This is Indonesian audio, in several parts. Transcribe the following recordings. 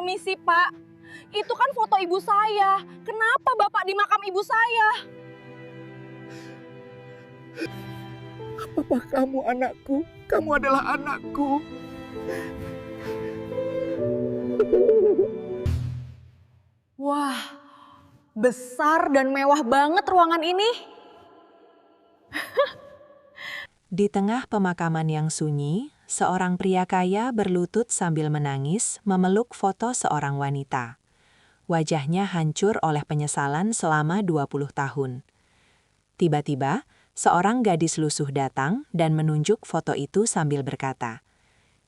Permisi, Pak. Itu kan foto ibu saya. Kenapa Bapak di makam ibu saya? Apakah kamu anakku? Kamu adalah anakku. Wah, besar dan mewah banget ruangan ini. Di tengah pemakaman yang sunyi, seorang pria kaya berlutut sambil menangis memeluk foto seorang wanita. Wajahnya hancur oleh penyesalan selama 20 tahun. Tiba-tiba, seorang gadis lusuh datang dan menunjuk foto itu sambil berkata,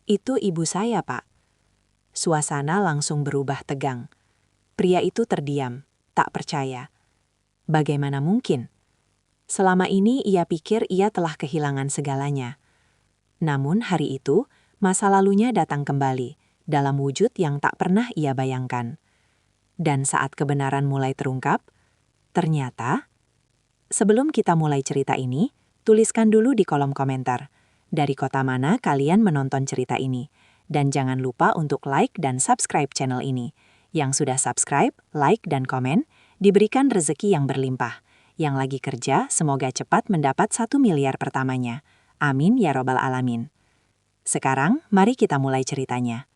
"Itu ibu saya, Pak." Suasana langsung berubah tegang. Pria itu terdiam, tak percaya. Bagaimana mungkin? Selama ini ia pikir ia telah kehilangan segalanya. Namun hari itu, masa lalunya datang kembali, dalam wujud yang tak pernah ia bayangkan. Dan saat kebenaran mulai terungkap, ternyata... Sebelum kita mulai cerita ini, tuliskan dulu di kolom komentar, dari kota mana kalian menonton cerita ini. Dan jangan lupa untuk like dan subscribe channel ini. Yang sudah subscribe, like, dan komen, diberikan rezeki yang berlimpah. Yang lagi kerja, semoga cepat mendapat 1 miliar pertamanya. Amin ya robbal alamin. Sekarang, mari kita mulai ceritanya.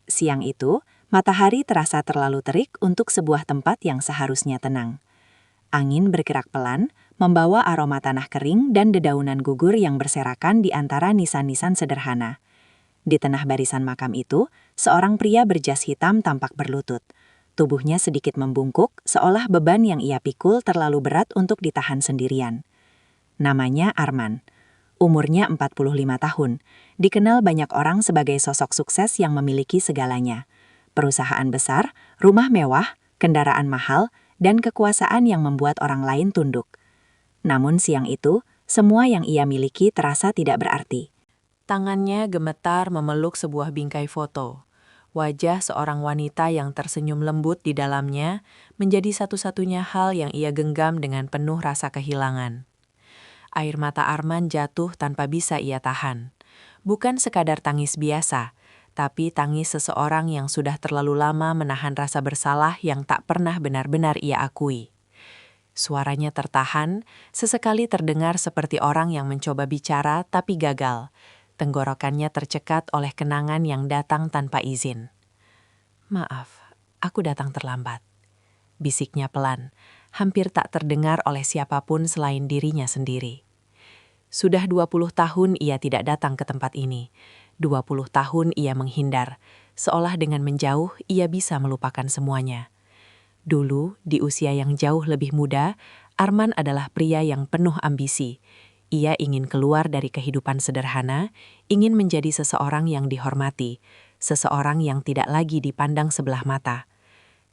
Siang itu, matahari terasa terlalu terik untuk sebuah tempat yang seharusnya tenang. Angin bergerak pelan, membawa aroma tanah kering dan dedaunan gugur yang berserakan di antara nisan-nisan sederhana. Di tengah barisan makam itu, seorang pria berjas hitam tampak berlutut. Tubuhnya sedikit membungkuk, seolah beban yang ia pikul terlalu berat untuk ditahan sendirian. Namanya Arman. Umurnya 45 tahun. Dikenal banyak orang sebagai sosok sukses yang memiliki segalanya. Perusahaan besar, rumah mewah, kendaraan mahal, dan kekuasaan yang membuat orang lain tunduk. Namun siang itu, semua yang ia miliki terasa tidak berarti. Tangannya gemetar memeluk sebuah bingkai foto. Wajah seorang wanita yang tersenyum lembut di dalamnya menjadi satu-satunya hal yang ia genggam dengan penuh rasa kehilangan. Air mata Arman jatuh tanpa bisa ia tahan. Bukan sekadar tangis biasa, tapi tangis seseorang yang sudah terlalu lama menahan rasa bersalah yang tak pernah benar-benar ia akui. Suaranya tertahan, sesekali terdengar seperti orang yang mencoba bicara tapi gagal. Tenggorokannya tercekat oleh kenangan yang datang tanpa izin. "Maaf, aku datang terlambat," bisiknya pelan, hampir tak terdengar oleh siapapun selain dirinya sendiri. Sudah 20 tahun ia tidak datang ke tempat ini. 20 tahun ia menghindar, seolah dengan menjauh ia bisa melupakan semuanya. Dulu, di usia yang jauh lebih muda, Arman adalah pria yang penuh ambisi. Ia ingin keluar dari kehidupan sederhana, ingin menjadi seseorang yang dihormati, seseorang yang tidak lagi dipandang sebelah mata.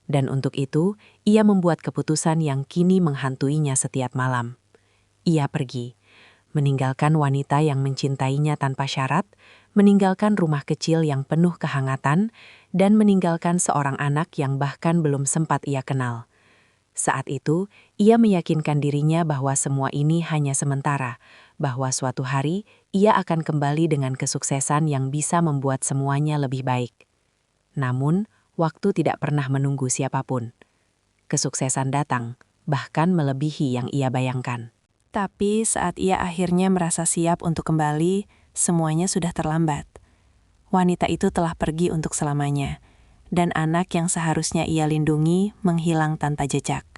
Dan untuk itu, ia membuat keputusan yang kini menghantuinya setiap malam. Ia pergi, meninggalkan wanita yang mencintainya tanpa syarat, meninggalkan rumah kecil yang penuh kehangatan, dan meninggalkan seorang anak yang bahkan belum sempat ia kenal. Saat itu, ia meyakinkan dirinya bahwa semua ini hanya sementara, bahwa suatu hari ia akan kembali dengan kesuksesan yang bisa membuat semuanya lebih baik. Namun, waktu tidak pernah menunggu siapapun. Kesuksesan datang, bahkan melebihi yang ia bayangkan. Tapi saat ia akhirnya merasa siap untuk kembali, semuanya sudah terlambat. Wanita itu telah pergi untuk selamanya, dan anak yang seharusnya ia lindungi menghilang tanpa jejak.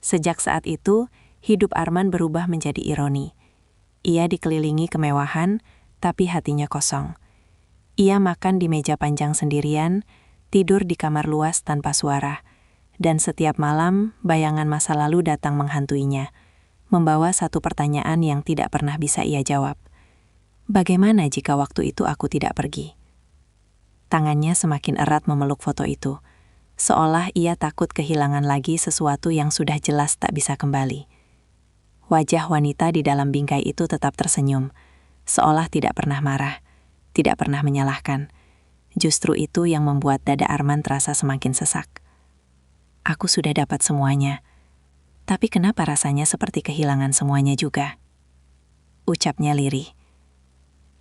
Sejak saat itu, hidup Arman berubah menjadi ironi. Ia dikelilingi kemewahan, tapi hatinya kosong. Ia makan di meja panjang sendirian, tidur di kamar luas tanpa suara, dan setiap malam bayangan masa lalu datang menghantuinya, membawa satu pertanyaan yang tidak pernah bisa ia jawab. Bagaimana jika waktu itu aku tidak pergi? Tangannya semakin erat memeluk foto itu, seolah ia takut kehilangan lagi sesuatu yang sudah jelas tak bisa kembali. Wajah wanita di dalam bingkai itu tetap tersenyum, seolah tidak pernah marah, tidak pernah menyalahkan. Justru itu yang membuat dada Arman terasa semakin sesak. Aku sudah dapat semuanya, tapi kenapa rasanya seperti kehilangan semuanya juga? Ucapnya lirih.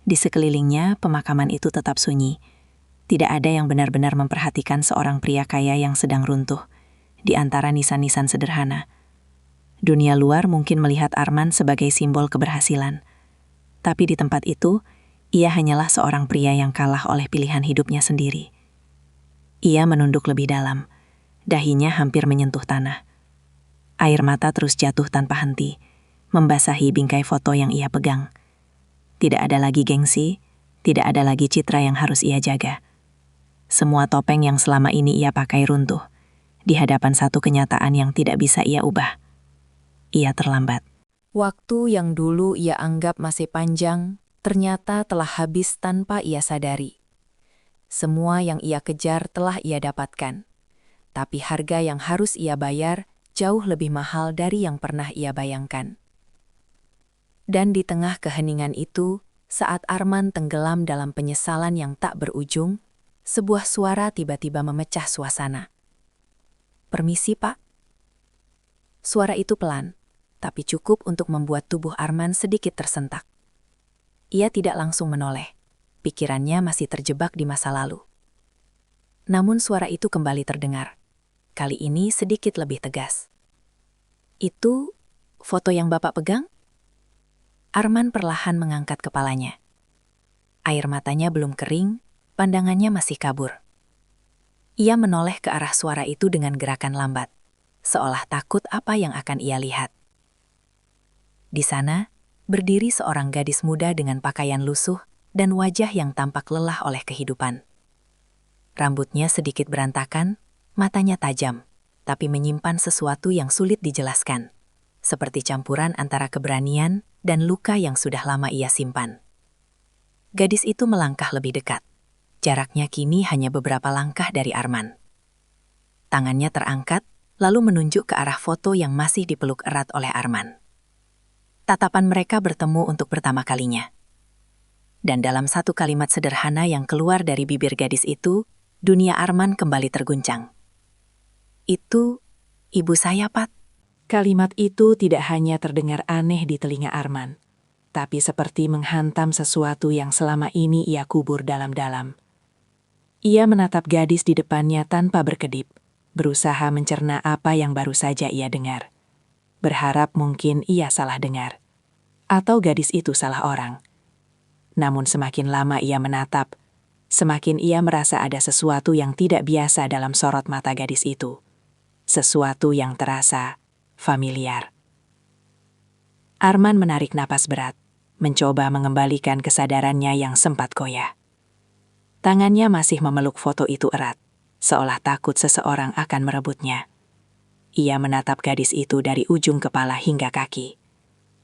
Di sekelilingnya, pemakaman itu tetap sunyi. Tidak ada yang benar-benar memperhatikan seorang pria kaya yang sedang runtuh di antara nisan-nisan sederhana. Dunia luar mungkin melihat Arman sebagai simbol keberhasilan. Tapi di tempat itu, ia hanyalah seorang pria yang kalah oleh pilihan hidupnya sendiri. Ia menunduk lebih dalam, dahinya hampir menyentuh tanah. Air mata terus jatuh tanpa henti, membasahi bingkai foto yang ia pegang. Tidak ada lagi gengsi, tidak ada lagi citra yang harus ia jaga. Semua topeng yang selama ini ia pakai runtuh, di hadapan satu kenyataan yang tidak bisa ia ubah. Ia terlambat. Waktu yang dulu ia anggap masih panjang, ternyata telah habis tanpa ia sadari. Semua yang ia kejar telah ia dapatkan, tapi harga yang harus ia bayar jauh lebih mahal dari yang pernah ia bayangkan. Dan di tengah keheningan itu, saat Arman tenggelam dalam penyesalan yang tak berujung, sebuah suara tiba-tiba memecah suasana. "Permisi, Pak." Suara itu pelan, tapi cukup untuk membuat tubuh Arman sedikit tersentak. Ia tidak langsung menoleh, pikirannya masih terjebak di masa lalu. Namun suara itu kembali terdengar, kali ini sedikit lebih tegas. "Itu foto yang Bapak pegang?" Arman perlahan mengangkat kepalanya. Air matanya belum kering, pandangannya masih kabur. Ia menoleh ke arah suara itu dengan gerakan lambat, seolah takut apa yang akan ia lihat. Di sana, berdiri seorang gadis muda dengan pakaian lusuh dan wajah yang tampak lelah oleh kehidupan. Rambutnya sedikit berantakan, matanya tajam, tapi menyimpan sesuatu yang sulit dijelaskan, seperti campuran antara keberanian dan luka yang sudah lama ia simpan. Gadis itu melangkah lebih dekat. Jaraknya kini hanya beberapa langkah dari Arman. Tangannya terangkat, lalu menunjuk ke arah foto yang masih dipeluk erat oleh Arman. Tatapan mereka bertemu untuk pertama kalinya. Dan dalam satu kalimat sederhana yang keluar dari bibir gadis itu, dunia Arman kembali terguncang. "Itu ibu saya, Pat." Kalimat itu tidak hanya terdengar aneh di telinga Arman, tapi seperti menghantam sesuatu yang selama ini ia kubur dalam-dalam. Ia menatap gadis di depannya tanpa berkedip, berusaha mencerna apa yang baru saja ia dengar. Berharap mungkin ia salah dengar, atau gadis itu salah orang. Namun semakin lama ia menatap, semakin ia merasa ada sesuatu yang tidak biasa dalam sorot mata gadis itu. Sesuatu yang terasa familiar. Arman menarik napas berat, mencoba mengembalikan kesadarannya yang sempat goyah. Tangannya masih memeluk foto itu erat, seolah takut seseorang akan merebutnya. Ia menatap gadis itu dari ujung kepala hingga kaki.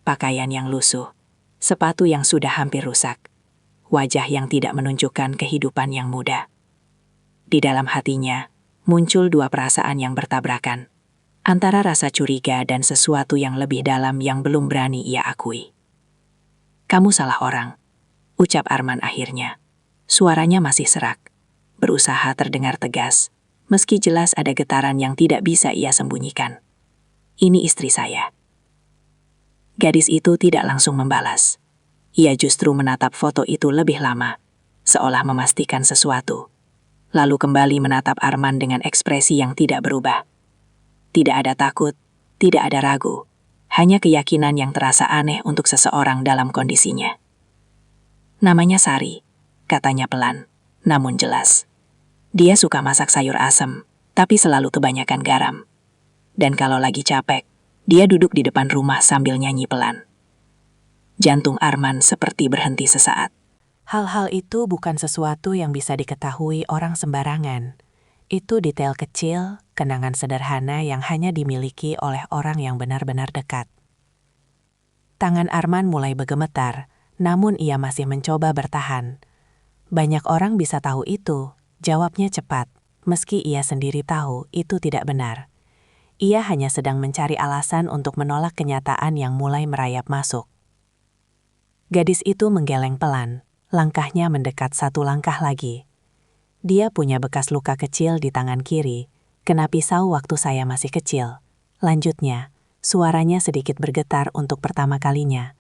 Pakaian yang lusuh, sepatu yang sudah hampir rusak, wajah yang tidak menunjukkan kehidupan yang muda. Di dalam hatinya, muncul dua perasaan yang bertabrakan, antara rasa curiga dan sesuatu yang lebih dalam yang belum berani ia akui. "Kamu salah orang," ucap Arman akhirnya. Suaranya masih serak, berusaha terdengar tegas, meski jelas ada getaran yang tidak bisa ia sembunyikan. "Ini istri saya." Gadis itu tidak langsung membalas. Ia justru menatap foto itu lebih lama, seolah memastikan sesuatu. Lalu kembali menatap Arman dengan ekspresi yang tidak berubah. Tidak ada takut, tidak ada ragu, hanya keyakinan yang terasa aneh untuk seseorang dalam kondisinya. "Namanya Sari," katanya pelan, namun jelas. "Dia suka masak sayur asem, tapi selalu kebanyakan garam. Dan kalau lagi capek, dia duduk di depan rumah sambil nyanyi pelan." Jantung Arman seperti berhenti sesaat. Hal-hal itu bukan sesuatu yang bisa diketahui orang sembarangan. Itu detail kecil, kenangan sederhana yang hanya dimiliki oleh orang yang benar-benar dekat. Tangan Arman mulai bergemetar, namun ia masih mencoba bertahan. Banyak orang bisa tahu itu, jawabnya cepat, meski ia sendiri tahu itu tidak benar. Ia hanya sedang mencari alasan untuk menolak kenyataan yang mulai merayap masuk. Gadis itu menggeleng pelan, langkahnya mendekat satu langkah lagi. "Dia punya bekas luka kecil di tangan kiri, kena pisau waktu saya masih kecil," lanjutnya, suaranya sedikit bergetar untuk pertama kalinya.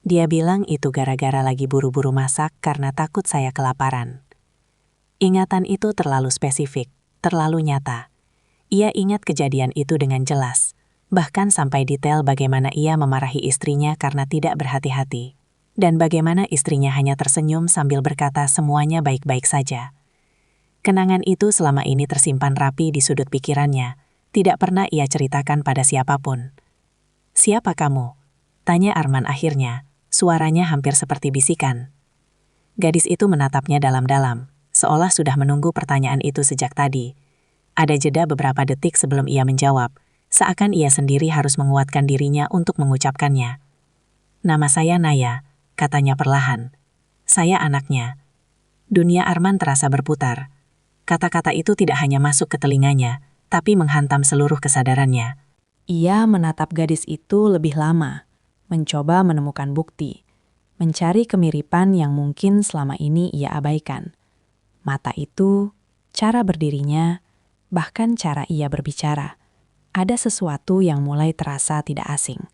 "Dia bilang itu gara-gara lagi buru-buru masak karena takut saya kelaparan." Ingatan itu terlalu spesifik, terlalu nyata. Ia ingat kejadian itu dengan jelas, bahkan sampai detail bagaimana ia memarahi istrinya karena tidak berhati-hati, dan bagaimana istrinya hanya tersenyum sambil berkata semuanya baik-baik saja. Kenangan itu selama ini tersimpan rapi di sudut pikirannya, tidak pernah ia ceritakan pada siapapun. "Siapa kamu?" tanya Arman akhirnya, suaranya hampir seperti bisikan. Gadis itu menatapnya dalam-dalam, seolah sudah menunggu pertanyaan itu sejak tadi. Ada jeda beberapa detik sebelum ia menjawab, seakan ia sendiri harus menguatkan dirinya untuk mengucapkannya. "Nama saya Naya," katanya perlahan. "Saya anaknya." Dunia Arman terasa berputar. Kata-kata itu tidak hanya masuk ke telinganya, tapi menghantam seluruh kesadarannya. Ia menatap gadis itu lebih lama, mencoba menemukan bukti, mencari kemiripan yang mungkin selama ini ia abaikan. Mata itu, cara berdirinya, bahkan cara ia berbicara. Ada sesuatu yang mulai terasa tidak asing.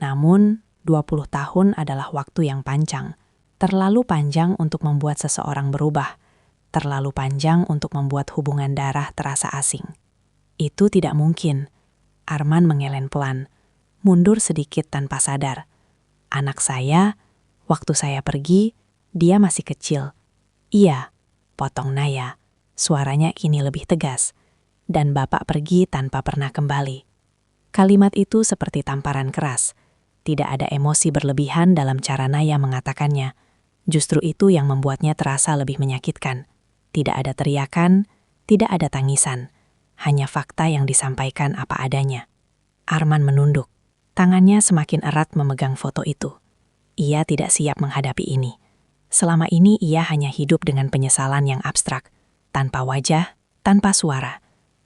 Namun, 20 tahun adalah waktu yang panjang. Terlalu panjang untuk membuat seseorang berubah. Terlalu panjang untuk membuat hubungan darah terasa asing. Itu tidak mungkin. Arman mengeleng pelan, mundur sedikit tanpa sadar. "Anak saya, waktu saya pergi, dia masih kecil." "Iya," potong Naya. Suaranya kini lebih tegas. "Dan Bapak pergi tanpa pernah kembali." Kalimat itu seperti tamparan keras. Tidak ada emosi berlebihan dalam cara Naya mengatakannya. Justru itu yang membuatnya terasa lebih menyakitkan. Tidak ada teriakan, tidak ada tangisan. Hanya fakta yang disampaikan apa adanya. Arman menunduk. Tangannya semakin erat memegang foto itu. Ia tidak siap menghadapi ini. Selama ini ia hanya hidup dengan penyesalan yang abstrak, tanpa wajah, tanpa suara.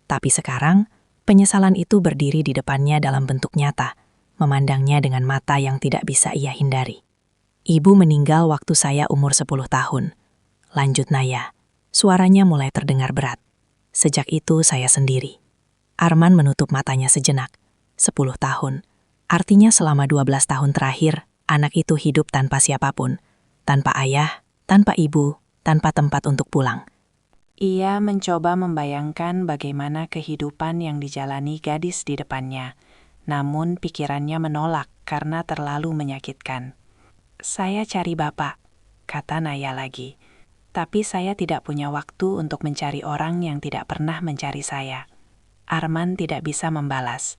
Tapi sekarang, penyesalan itu berdiri di depannya dalam bentuk nyata, memandangnya dengan mata yang tidak bisa ia hindari. "Ibu meninggal waktu saya umur 10 tahun. Lanjut Naya. Suaranya mulai terdengar berat. "Sejak itu saya sendiri." Arman menutup matanya sejenak. 10 tahun. Artinya selama 12 tahun terakhir, anak itu hidup tanpa siapapun. Tanpa ayah, tanpa ibu, tanpa tempat untuk pulang. Ia mencoba membayangkan bagaimana kehidupan yang dijalani gadis di depannya, namun pikirannya menolak karena terlalu menyakitkan. "Saya cari Bapak," kata Naya lagi. "Tapi saya tidak punya waktu untuk mencari orang yang tidak pernah mencari saya." Arman tidak bisa membalas.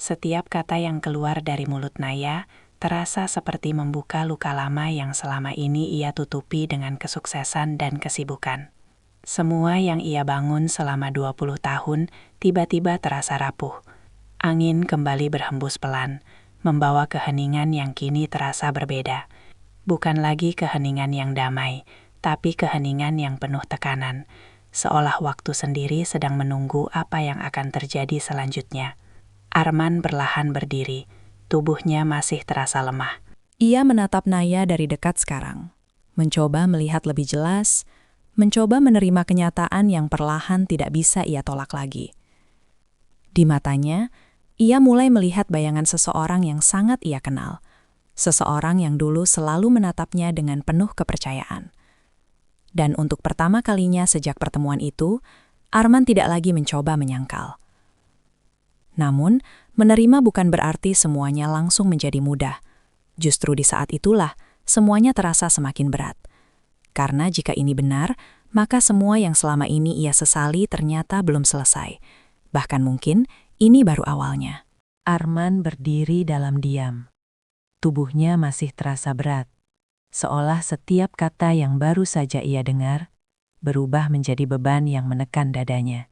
Setiap kata yang keluar dari mulut Naya terasa seperti membuka luka lama yang selama ini ia tutupi dengan kesuksesan dan kesibukan. Semua yang ia bangun selama 20 tahun tiba-tiba terasa rapuh. Angin kembali berhembus pelan, membawa keheningan yang kini terasa berbeda. Bukan lagi keheningan yang damai, tapi keheningan yang penuh tekanan, seolah waktu sendiri sedang menunggu apa yang akan terjadi selanjutnya. Arman perlahan berdiri, tubuhnya masih terasa lemah. Ia menatap Naya dari dekat sekarang, mencoba melihat lebih jelas, mencoba menerima kenyataan yang perlahan tidak bisa ia tolak lagi. Di matanya, ia mulai melihat bayangan seseorang yang sangat ia kenal, seseorang yang dulu selalu menatapnya dengan penuh kepercayaan. Dan untuk pertama kalinya sejak pertemuan itu, Arman tidak lagi mencoba menyangkal. Namun, menerima bukan berarti semuanya langsung menjadi mudah. Justru di saat itulah, semuanya terasa semakin berat. Karena jika ini benar, maka semua yang selama ini ia sesali ternyata belum selesai. Bahkan mungkin, ini baru awalnya. Arman berdiri dalam diam. Tubuhnya masih terasa berat, seolah setiap kata yang baru saja ia dengar berubah menjadi beban yang menekan dadanya.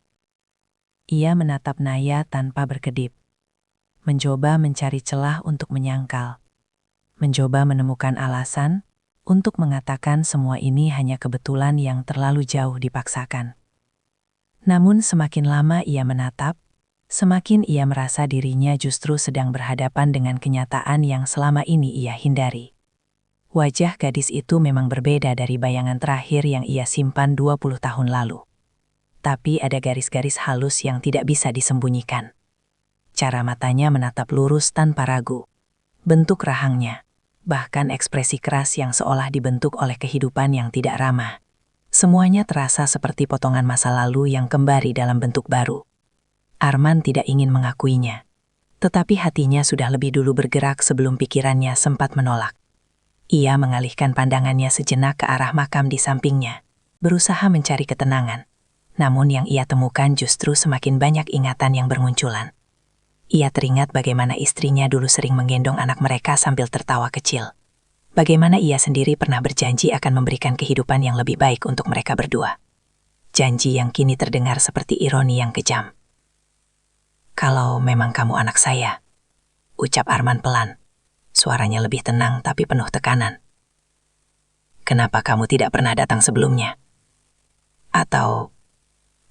Ia menatap Naya tanpa berkedip, mencoba mencari celah untuk menyangkal, mencoba menemukan alasan untuk mengatakan semua ini hanya kebetulan yang terlalu jauh dipaksakan. Namun semakin lama ia menatap, semakin ia merasa dirinya justru sedang berhadapan dengan kenyataan yang selama ini ia hindari. Wajah gadis itu memang berbeda dari bayangan terakhir yang ia simpan 20 tahun lalu. Tapi ada garis-garis halus yang tidak bisa disembunyikan. Cara matanya menatap lurus tanpa ragu. Bentuk rahangnya, bahkan ekspresi keras yang seolah dibentuk oleh kehidupan yang tidak ramah. Semuanya terasa seperti potongan masa lalu yang kembali dalam bentuk baru. Arman tidak ingin mengakuinya, tetapi hatinya sudah lebih dulu bergerak sebelum pikirannya sempat menolak. Ia mengalihkan pandangannya sejenak ke arah makam di sampingnya, berusaha mencari ketenangan. Namun yang ia temukan justru semakin banyak ingatan yang bermunculan. Ia teringat bagaimana istrinya dulu sering menggendong anak mereka sambil tertawa kecil. Bagaimana ia sendiri pernah berjanji akan memberikan kehidupan yang lebih baik untuk mereka berdua. Janji yang kini terdengar seperti ironi yang kejam. "Kalau memang kamu anak saya," ucap Arman pelan. Suaranya lebih tenang tapi penuh tekanan. "Kenapa kamu tidak pernah datang sebelumnya? Atau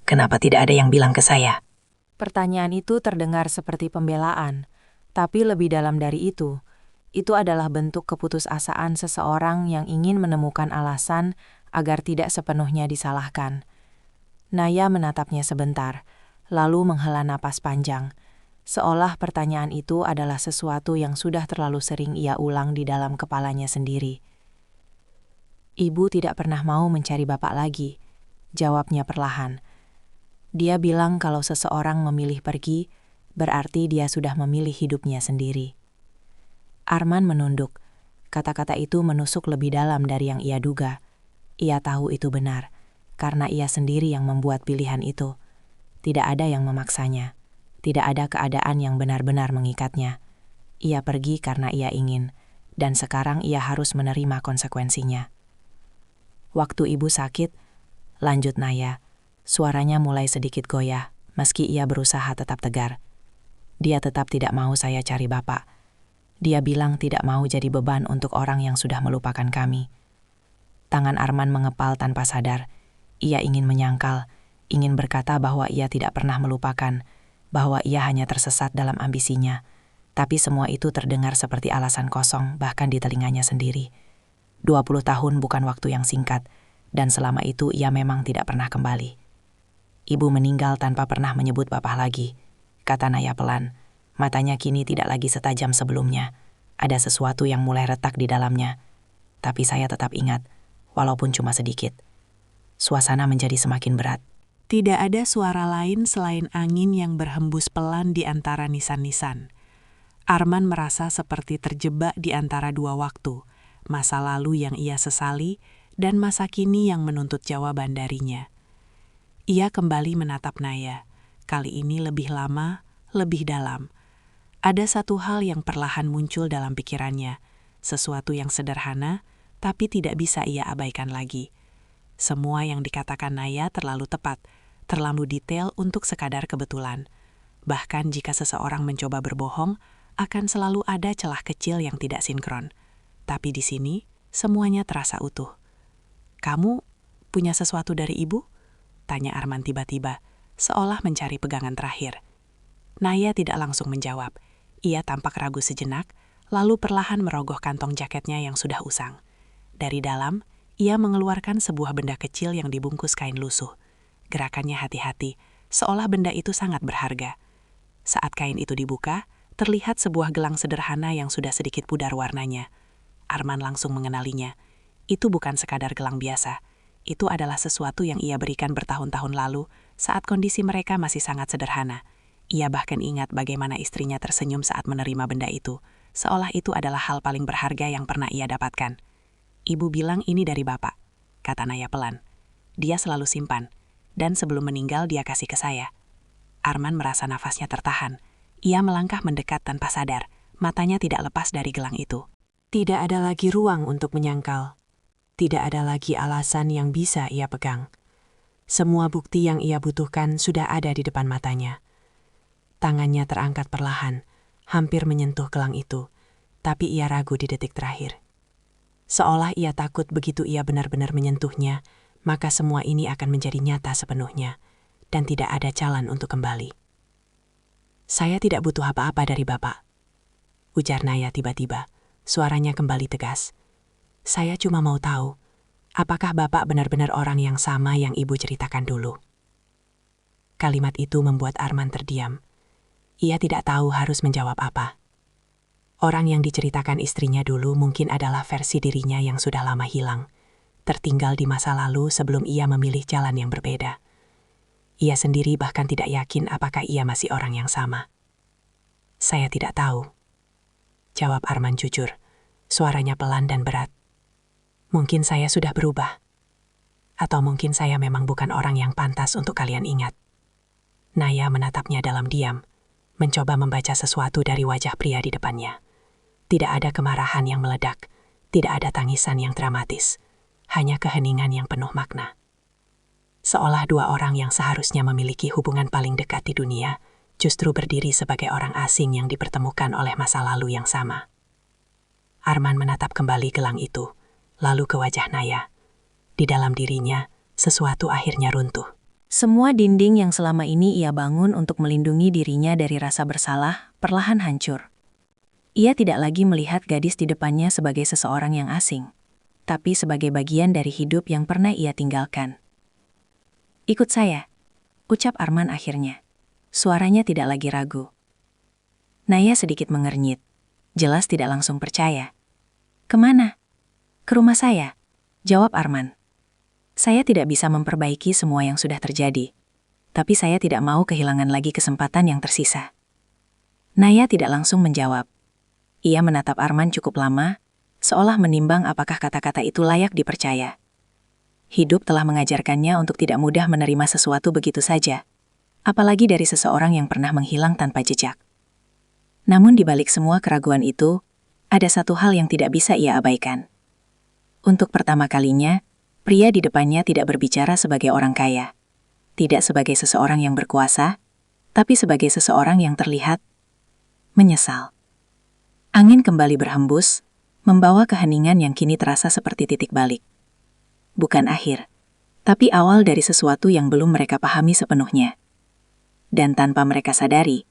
kenapa tidak ada yang bilang ke saya?" Pertanyaan itu terdengar seperti pembelaan, tapi lebih dalam dari itu. Itu adalah bentuk keputusasaan seseorang yang ingin menemukan alasan agar tidak sepenuhnya disalahkan. Naya menatapnya sebentar, lalu menghela napas panjang, seolah pertanyaan itu adalah sesuatu yang sudah terlalu sering ia ulang di dalam kepalanya sendiri. "Ibu tidak pernah mau mencari bapak lagi," jawabnya perlahan. Dia bilang kalau seseorang memilih pergi, berarti dia sudah memilih hidupnya sendiri. Arman menunduk. Kata-kata itu menusuk lebih dalam dari yang ia duga. Ia tahu itu benar, karena ia sendiri yang membuat pilihan itu. Tidak ada yang memaksanya. Tidak ada keadaan yang benar-benar mengikatnya. Ia pergi karena ia ingin, dan sekarang ia harus menerima konsekuensinya. "Waktu ibu sakit," lanjut Naya, suaranya mulai sedikit goyah, meski ia berusaha tetap tegar. "Dia tetap tidak mau saya cari bapak. Dia bilang tidak mau jadi beban untuk orang yang sudah melupakan kami." Tangan Arman mengepal tanpa sadar. Ia ingin menyangkal, ingin berkata bahwa ia tidak pernah melupakan, bahwa ia hanya tersesat dalam ambisinya. Tapi semua itu terdengar seperti alasan kosong bahkan di telinganya sendiri. 20 tahun bukan waktu yang singkat, dan selama itu ia memang tidak pernah kembali. "Ibu meninggal tanpa pernah menyebut bapak lagi," kata Naya pelan. Matanya kini tidak lagi setajam sebelumnya. Ada sesuatu yang mulai retak di dalamnya. Tapi saya tetap ingat, walaupun cuma sedikit. Suasana menjadi semakin berat. Tidak ada suara lain selain angin yang berhembus pelan di antara nisan-nisan. Arman merasa seperti terjebak di antara dua waktu, masa lalu yang ia sesali dan masa kini yang menuntut jawaban darinya. Ia kembali menatap Naya, kali ini lebih lama, lebih dalam. Ada satu hal yang perlahan muncul dalam pikirannya, sesuatu yang sederhana, tapi tidak bisa ia abaikan lagi. Semua yang dikatakan Naya terlalu tepat, terlalu detail untuk sekadar kebetulan. Bahkan jika seseorang mencoba berbohong, akan selalu ada celah kecil yang tidak sinkron. Tapi di sini, semuanya terasa utuh. "Kamu punya sesuatu dari ibu?" tanya Arman tiba-tiba, seolah mencari pegangan terakhir. Naya tidak langsung menjawab. Ia tampak ragu sejenak, lalu perlahan merogoh kantong jaketnya yang sudah usang. Dari dalam, ia mengeluarkan sebuah benda kecil yang dibungkus kain lusuh. Gerakannya hati-hati, seolah benda itu sangat berharga. Saat kain itu dibuka, terlihat sebuah gelang sederhana yang sudah sedikit pudar warnanya. Arman langsung mengenalinya. Itu bukan sekadar gelang biasa. Itu adalah sesuatu yang ia berikan bertahun-tahun lalu saat kondisi mereka masih sangat sederhana. Ia bahkan ingat bagaimana istrinya tersenyum saat menerima benda itu, seolah itu adalah hal paling berharga yang pernah ia dapatkan. "Ibu bilang ini dari bapak," kata Naya pelan. "Dia selalu simpan, dan sebelum meninggal dia kasih ke saya." Arman merasa nafasnya tertahan. Ia melangkah mendekat tanpa sadar, matanya tidak lepas dari gelang itu. Tidak ada lagi ruang untuk menyangkal. Tidak ada lagi alasan yang bisa ia pegang. Semua bukti yang ia butuhkan sudah ada di depan matanya. Tangannya terangkat perlahan, hampir menyentuh gelang itu, tapi ia ragu di detik terakhir. Seolah ia takut begitu ia benar-benar menyentuhnya, maka semua ini akan menjadi nyata sepenuhnya, dan tidak ada jalan untuk kembali. "Saya tidak butuh apa-apa dari bapak," ujar Naya tiba-tiba, suaranya kembali tegas. "Saya cuma mau tahu, apakah bapak benar-benar orang yang sama yang ibu ceritakan dulu?" Kalimat itu membuat Arman terdiam. Ia tidak tahu harus menjawab apa. Orang yang diceritakan istrinya dulu mungkin adalah versi dirinya yang sudah lama hilang. tertinggal di masa lalu sebelum ia memilih jalan yang berbeda. Ia sendiri bahkan tidak yakin apakah ia masih orang yang sama. Saya tidak tahu, jawab Arman jujur, suaranya pelan dan berat. Mungkin saya sudah berubah. Atau mungkin saya memang bukan orang yang pantas untuk kalian ingat. Naya menatapnya dalam diam, mencoba membaca sesuatu dari wajah pria di depannya. Tidak ada kemarahan yang meledak, tidak ada tangisan yang dramatis, hanya keheningan yang penuh makna. Seolah dua orang yang seharusnya memiliki hubungan paling dekat di dunia, justru berdiri sebagai orang asing yang dipertemukan oleh masa lalu yang sama. Arman menatap kembali gelang itu, lalu ke wajah Naya. Di dalam dirinya, sesuatu akhirnya runtuh. Semua dinding yang selama ini ia bangun untuk melindungi dirinya dari rasa bersalah perlahan hancur. Ia tidak lagi melihat gadis di depannya sebagai seseorang yang asing, tapi sebagai bagian dari hidup yang pernah ia tinggalkan. "Ikut saya," ucap Arman akhirnya. Suaranya tidak lagi ragu. Naya sedikit mengernyit, jelas tidak langsung percaya. "Kemana?" "Ke rumah saya," jawab Arman. "Saya tidak bisa memperbaiki semua yang sudah terjadi, tapi saya tidak mau kehilangan lagi kesempatan yang tersisa." Naya tidak langsung menjawab. Ia menatap Arman cukup lama, seolah menimbang apakah kata-kata itu layak dipercaya. Hidup telah mengajarkannya untuk tidak mudah menerima sesuatu begitu saja, apalagi dari seseorang yang pernah menghilang tanpa jejak. Namun di balik semua keraguan itu, ada satu hal yang tidak bisa ia abaikan. Untuk pertama kalinya, pria di depannya tidak berbicara sebagai orang kaya, tidak sebagai seseorang yang berkuasa, tapi sebagai seseorang yang terlihat menyesal. Angin kembali berhembus, membawa keheningan yang kini terasa seperti titik balik. Bukan akhir, tapi awal dari sesuatu yang belum mereka pahami sepenuhnya. Dan tanpa mereka sadari,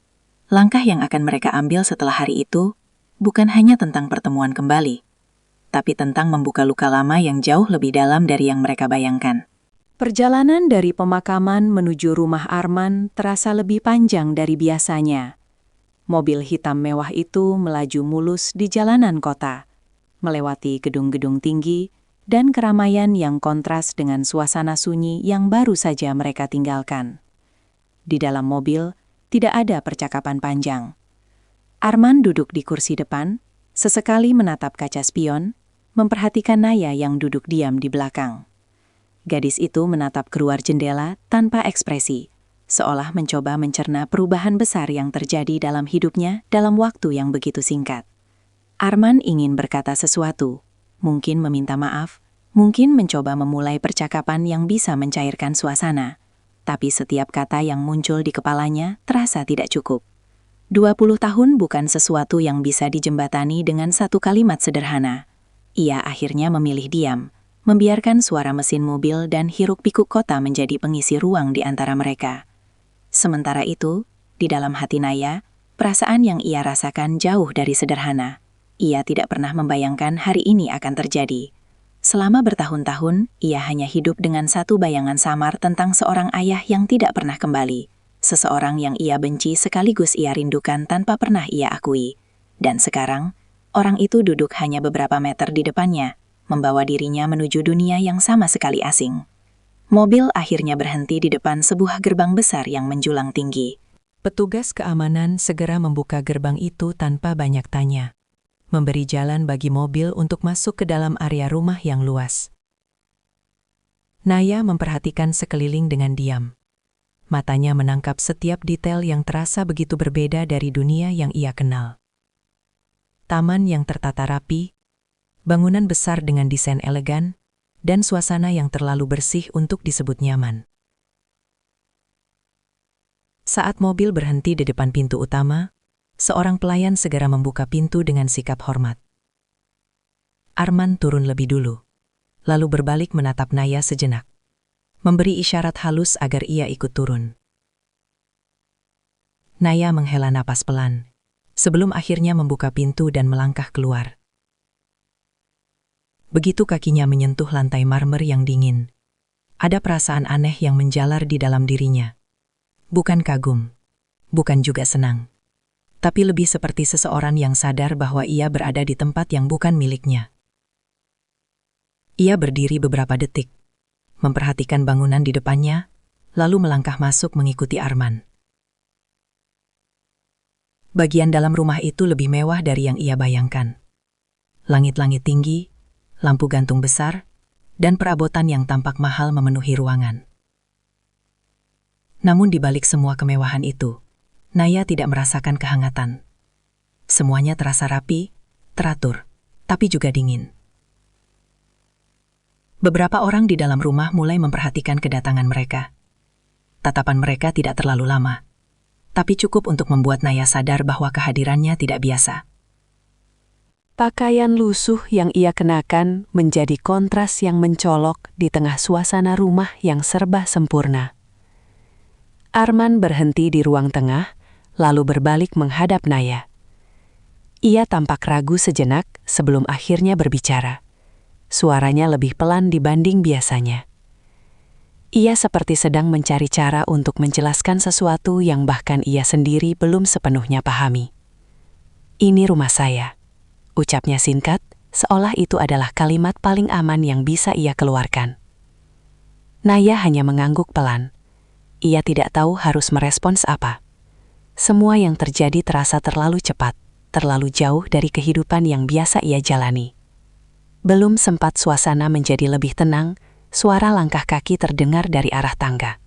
langkah yang akan mereka ambil setelah hari itu bukan hanya tentang pertemuan kembali, tapi tentang membuka luka lama yang jauh lebih dalam dari yang mereka bayangkan. Perjalanan dari pemakaman menuju rumah Arman terasa lebih panjang dari biasanya. Mobil hitam mewah itu melaju mulus di jalanan kota, melewati gedung-gedung tinggi dan keramaian yang kontras dengan suasana sunyi yang baru saja mereka tinggalkan. Di dalam mobil, tidak ada percakapan panjang. Arman duduk di kursi depan, sesekali menatap kaca spion, memperhatikan Naya yang duduk diam di belakang. Gadis itu menatap keluar jendela tanpa ekspresi, seolah mencoba mencerna perubahan besar yang terjadi dalam hidupnya dalam waktu yang begitu singkat. Arman ingin berkata sesuatu, mungkin meminta maaf, mungkin mencoba memulai percakapan yang bisa mencairkan suasana, tapi setiap kata yang muncul di kepalanya terasa tidak cukup. 20 tahun bukan sesuatu yang bisa dijembatani dengan satu kalimat sederhana. Ia akhirnya memilih diam, membiarkan suara mesin mobil dan hiruk-pikuk kota menjadi pengisi ruang di antara mereka. Sementara itu, di dalam hati Naya, perasaan yang ia rasakan jauh dari sederhana. Ia tidak pernah membayangkan hari ini akan terjadi. Selama bertahun-tahun, ia hanya hidup dengan satu bayangan samar tentang seorang ayah yang tidak pernah kembali. Seseorang yang ia benci sekaligus ia rindukan tanpa pernah ia akui. Dan sekarang, orang itu duduk hanya beberapa meter di depannya, membawa dirinya menuju dunia yang sama sekali asing. Mobil akhirnya berhenti di depan sebuah gerbang besar yang menjulang tinggi. Petugas keamanan segera membuka gerbang itu tanpa banyak tanya, memberi jalan bagi mobil untuk masuk ke dalam area rumah yang luas. Naya memperhatikan sekeliling dengan diam. Matanya menangkap setiap detail yang terasa begitu berbeda dari dunia yang ia kenal. Taman yang tertata rapi, bangunan besar dengan desain elegan, dan suasana yang terlalu bersih untuk disebut nyaman. Saat mobil berhenti di depan pintu utama, seorang pelayan segera membuka pintu dengan sikap hormat. Arman turun lebih dulu, lalu berbalik menatap Naya sejenak, memberi isyarat halus agar ia ikut turun. Naya menghela napas pelan, sebelum akhirnya membuka pintu dan melangkah keluar. Begitu kakinya menyentuh lantai marmer yang dingin, ada perasaan aneh yang menjalar di dalam dirinya. Bukan kagum, bukan juga senang, tapi lebih seperti seseorang yang sadar bahwa ia berada di tempat yang bukan miliknya. Ia berdiri beberapa detik, memperhatikan bangunan di depannya, lalu melangkah masuk mengikuti Arman. Bagian dalam rumah itu lebih mewah dari yang ia bayangkan. Langit-langit tinggi, lampu gantung besar, dan perabotan yang tampak mahal memenuhi ruangan. Namun di balik semua kemewahan itu, Naya tidak merasakan kehangatan. Semuanya terasa rapi, teratur, tapi juga dingin. Beberapa orang di dalam rumah mulai memperhatikan kedatangan mereka. Tatapan mereka tidak terlalu lama, tapi cukup untuk membuat Naya sadar bahwa kehadirannya tidak biasa. Pakaian lusuh yang ia kenakan menjadi kontras yang mencolok di tengah suasana rumah yang serba sempurna. Arman berhenti di ruang tengah, lalu berbalik menghadap Naya. Ia tampak ragu sejenak sebelum akhirnya berbicara. Suaranya lebih pelan dibanding biasanya. Ia seperti sedang mencari cara untuk menjelaskan sesuatu yang bahkan ia sendiri belum sepenuhnya pahami. "Ini rumah saya," ucapnya singkat, seolah itu adalah kalimat paling aman yang bisa ia keluarkan. Naya hanya mengangguk pelan. Ia tidak tahu harus merespons apa. Semua yang terjadi terasa terlalu cepat, terlalu jauh dari kehidupan yang biasa ia jalani. Belum sempat suasana menjadi lebih tenang, suara langkah kaki terdengar dari arah tangga.